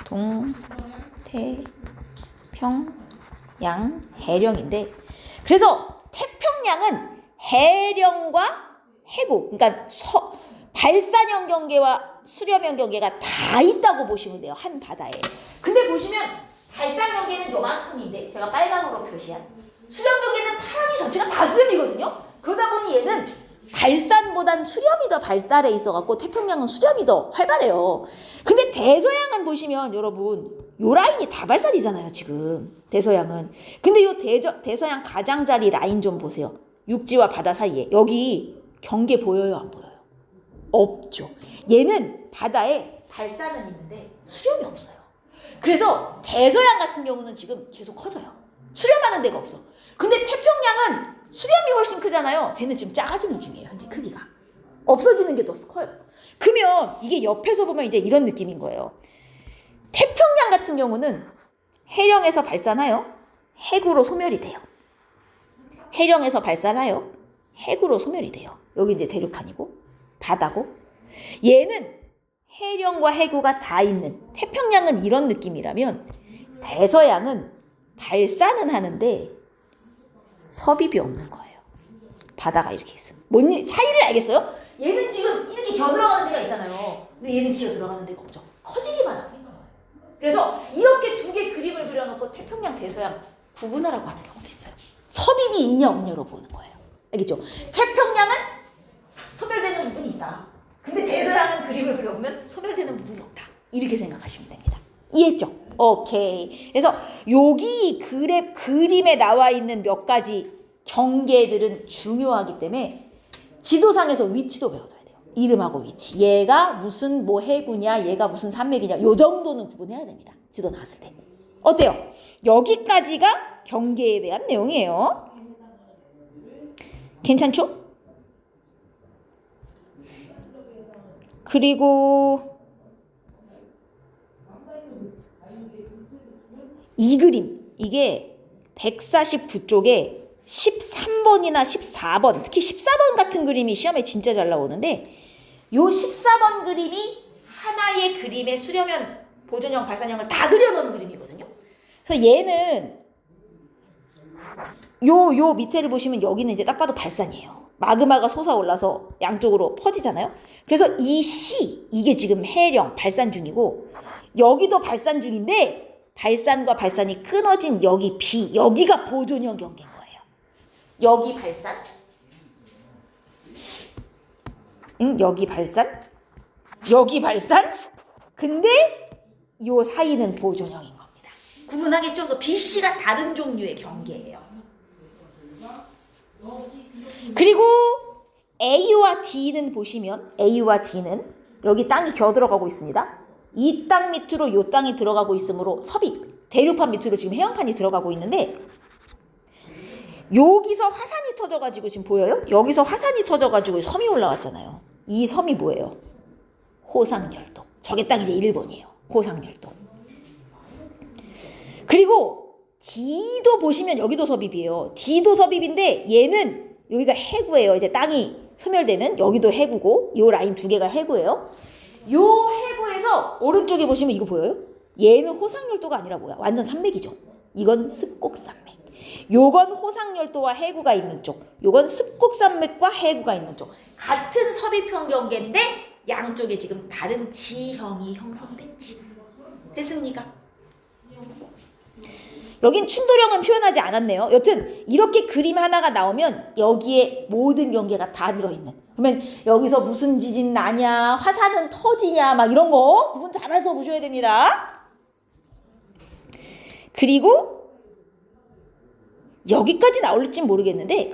동태평양 해령인데 그래서 태평양은 해령과 해구 그러니까 발산형 경계와 수렴형 경계가 다 있다고 보시면 돼요. 한 바다에. 근데 보시면 발산 경계는 요만큼인데 제가 빨강으로 표시한 수렴 경계는 파랑이 전체가 다 수렴이거든요. 그러다 보니 얘는 발산보단 수렴이 더 발달해 있어갖고 태평양은 수렴이 더 활발해요. 근데 대서양은 보시면 여러분 요 라인이 다 발산이잖아요 지금 대서양은. 근데 요 대서양 가장자리 라인 좀 보세요. 육지와 바다 사이에 여기 경계 보여요 안 보여요? 없죠. 얘는 바다에 발산은 있는데 수렴이 없어요. 그래서 대서양 같은 경우는 지금 계속 커져요. 수렴하는 데가 없어. 근데 태평양은 수렴이 훨씬 크잖아요. 쟤는 지금 작아지는 중이에요. 현재 크기가. 없어지는 게 더 커요. 그러면 이게 옆에서 보면 이제 이런 느낌인 거예요. 태평양 같은 경우는 해령에서 발산하여 해구로 소멸이 돼요. 해령에서 발산하여 해구로 소멸이 돼요. 여기 이제 대륙판이고 바다고. 얘는 해령과 해구가 다 있는 태평양은 이런 느낌이라면 대서양은 발산은 하는데 섭입이 없는 거예요. 바다가 이렇게 있으면. 뭔 차이를 알겠어요? 얘는 지금 이렇게 기어 들어가는 데가 있잖아요. 근데 얘는 기어 들어가는 데가 없죠. 커지기만 하고 있는 거예요. 그래서 이렇게 두 개 그림을 그려놓고 태평양, 대서양 구분하라고 하는 경우도 있어요. 섭입이 있냐 없냐로 보는 거예요. 알겠죠? 태평양은 소멸되는 부분이 있다. 근데 대서양은 그림을 그려보면 소멸되는 부분이 없다. 이렇게 생각하시면 됩니다. 이해했죠? 오케이. 그래서 여기 그림에 나와 있는 몇 가지 경계들은 중요하기 때문에 지도상에서 위치도 배워둬야 돼요. 이름하고 위치. 얘가 무슨 뭐 해구냐, 얘가 무슨 산맥이냐, 요 정도는 구분해야 됩니다. 지도 나왔을 때. 어때요? 여기까지가 경계에 대한 내용이에요. 괜찮죠? 그리고 이 그림, 이게 149쪽에 13번이나 14번, 특히 14번 같은 그림이 시험에 진짜 잘 나오는데 요 14번 그림이 하나의 그림의 수렴형, 보존형, 발산형을 다 그려놓은 그림이거든요. 그래서 얘는 요 밑에를 보시면 여기는 이제 딱 봐도 발산이에요. 마그마가 솟아올라서 양쪽으로 퍼지잖아요. 그래서 이 C, 이게 지금 해령, 발산 중이고 여기도 발산 중인데 발산과 발산이 끊어진 여기 B, 여기가 보존형 경계인 거예요. 여기 발산, 여기 발산, 여기 발산, 근데 요 사이는 보존형인 겁니다. 구분하겠죠? 그래서 B, C가 다른 종류의 경계예요. 그리고 A와 D는 보시면 A와 D는 여기 땅이 기어 들어가고 있습니다. 이 땅 밑으로 이 땅이 들어가고 있으므로 섭입, 대륙판 밑으로 지금 해양판이 들어가고 있는데 여기서 화산이 터져가지고 지금 보여요? 여기서 화산이 터져가지고 섬이 올라왔잖아요. 이 섬이 뭐예요? 호상열도. 저게 딱 이제 일본이에요. 호상열도. 그리고 D도 보시면 여기도 섭입이에요. D도 섭입인데 얘는 여기가 해구예요. 이제 땅이 소멸되는 여기도 해구고 요 라인 두 개가 해구예요. 요 해구에서 오른쪽에 보시면 이거 보여요? 얘는 호상열도가 아니라 뭐야? 완전 산맥이죠. 이건 습곡산맥. 요건 호상열도와 해구가 있는 쪽. 요건 습곡산맥과 해구가 있는 쪽. 같은 섭입형 경계인데 양쪽에 지금 다른 지형이 형성됐지. 됐습니까? 여긴 충돌형은 표현하지 않았네요. 여튼 이렇게 그림 하나가 나오면 여기에 모든 경계가 다 들어있는. 그러면 여기서 무슨 지진 나냐, 화산은 터지냐 막 이런 거 구분 잘해서 보셔야 됩니다. 그리고 여기까지 나올지는 모르겠는데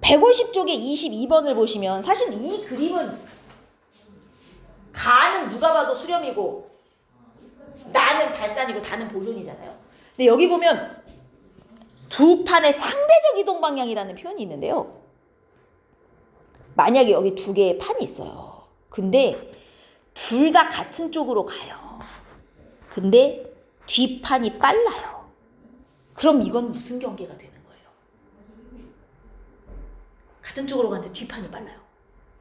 150쪽에 22번을 보시면 사실 이 그림은 가는 누가 봐도 수렴이고 나는 발산이고 다는 보존이잖아요. 근데 여기 보면 두 판의 상대적 이동 방향이라는 표현이 있는데요. 만약에 여기 두 개의 판이 있어요. 근데 둘 다 같은 쪽으로 가요. 근데 뒷판이 빨라요. 그럼 이건 무슨 경계가 되는 거예요? 같은 쪽으로 가는데 뒷판이 빨라요.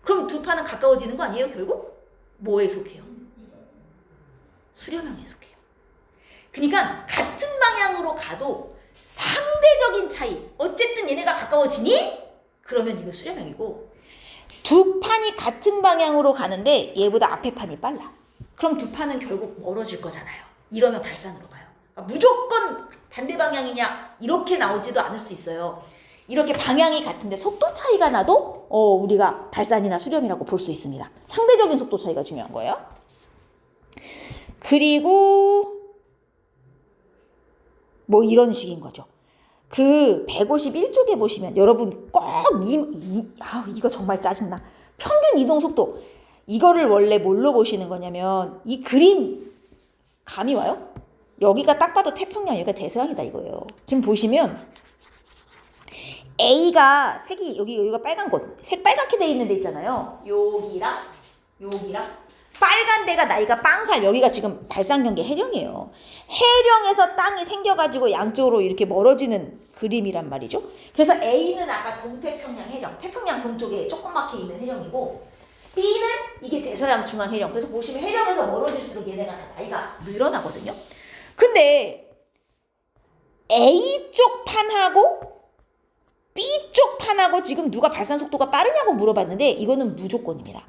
그럼 두 판은 가까워지는 거 아니에요, 결국? 뭐에 속해요? 수렴형에 속해요. 그러니까 같은 방향으로 가도 상대적인 차이. 어쨌든 얘네가 가까워지니? 그러면 이거 수렴형이고, 두 판이 같은 방향으로 가는데 얘보다 앞에 판이 빨라. 그럼 두 판은 결국 멀어질 거잖아요. 이러면 발산으로 가요. 무조건 반대 방향이냐 이렇게 나오지도 않을 수 있어요. 이렇게 방향이 같은데 속도 차이가 나도 우리가 발산이나 수렴이라고 볼 수 있습니다. 상대적인 속도 차이가 중요한 거예요. 그리고 뭐 이런 식인 거죠. 그 151쪽에 보시면 여러분 꼭 이거 정말 짜증나. 평균 이동 속도. 이거를 원래 뭘로 보시는 거냐면 이 그림 감이 와요? 여기가 딱 봐도 태평양, 여기가 대서양이다 이거예요. 지금 보시면 A가 색이 여기가 빨간 곳, 색 빨갛게 돼 있는 데 있잖아요. 여기랑 빨간 데가 나이가 빵살, 여기가 지금 발산경계 해령이에요. 해령에서 땅이 생겨가지고 양쪽으로 이렇게 멀어지는 그림이란 말이죠. 그래서 A는 아까 동태평양 해령, 태평양 동쪽에 조그맣게 있는 해령이고, B는 이게 대서양 중앙 해령. 그래서 보시면 해령에서 멀어질수록 얘네가 다 나이가 늘어나거든요. 근데 A쪽 판하고 B쪽 판하고 지금 누가 발산 속도가 빠르냐고 물어봤는데 이거는 무조건입니다.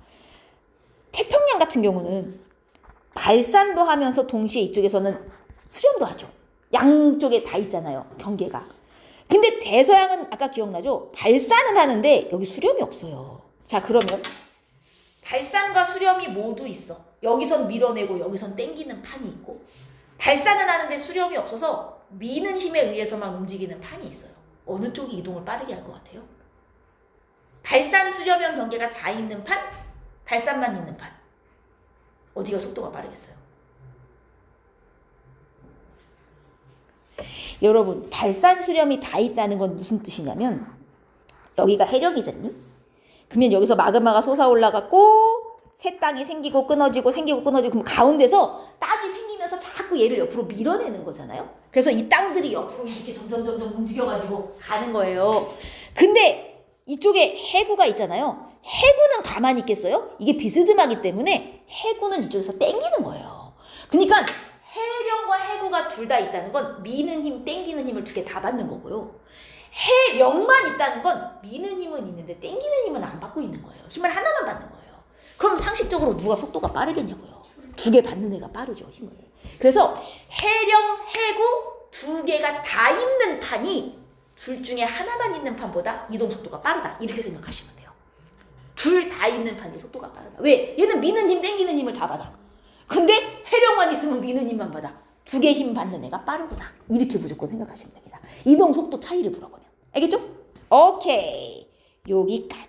태평양 같은 경우는 발산도 하면서 동시에 이쪽에서는 수렴도 하죠. 양쪽에 다 있잖아요, 경계가. 근데 대서양은 아까 기억나죠? 발산은 하는데 여기 수렴이 없어요. 자, 그러면 발산과 수렴이 모두 있어. 여기선 밀어내고 여기선 땡기는 판이 있고, 발산은 하는데 수렴이 없어서 미는 힘에 의해서만 움직이는 판이 있어요. 어느 쪽이 이동을 빠르게 할 것 같아요? 발산, 수렴형 경계가 다 있는 판, 발산만 있는 판. 어디가 속도가 빠르겠어요? 여러분, 발산, 수렴이 다 있다는 건 무슨 뜻이냐면 여기가 해령이잖니? 그러면 여기서 마그마가 솟아 올라갔고 새 땅이 생기고 끊어지고 그럼 가운데서 땅이 생기면서 자꾸 얘를 옆으로 밀어내는 거잖아요. 그래서 이 땅들이 옆으로 이렇게 점점 움직여가지고 가는 거예요. 근데 이쪽에 해구가 있잖아요. 해구는 가만히 있겠어요? 이게 비스듬하기 때문에 해구는 이쪽에서 땡기는 거예요. 그러니까 해령과 해구가 둘 다 있다는 건 미는 힘, 땡기는 힘을 두 개 다 받는 거고요. 해령만 있다는 건 미는 힘은 있는데 땡기는 힘은 안 받고 있는 거예요. 힘을 하나만 받는 거예요. 그럼 상식적으로 누가 속도가 빠르겠냐고요. 두 개 받는 애가 빠르죠, 힘을. 그래서 해령, 해구 두 개가 다 있는 판이 둘 중에 하나만 있는 판보다 이동 속도가 빠르다. 이렇게 생각하시면 돼요. 둘 다 있는 판이 속도가 빠르다. 왜? 얘는 미는 힘, 땡기는 힘을 다 받아. 근데 해령만 있으면 미는 힘만 받아. 두 개 힘 받는 애가 빠르구나. 이렇게 무조건 생각하시면 됩니다. 이동 속도 차이를 물어보면. 알겠죠? 오케이. 여기까지.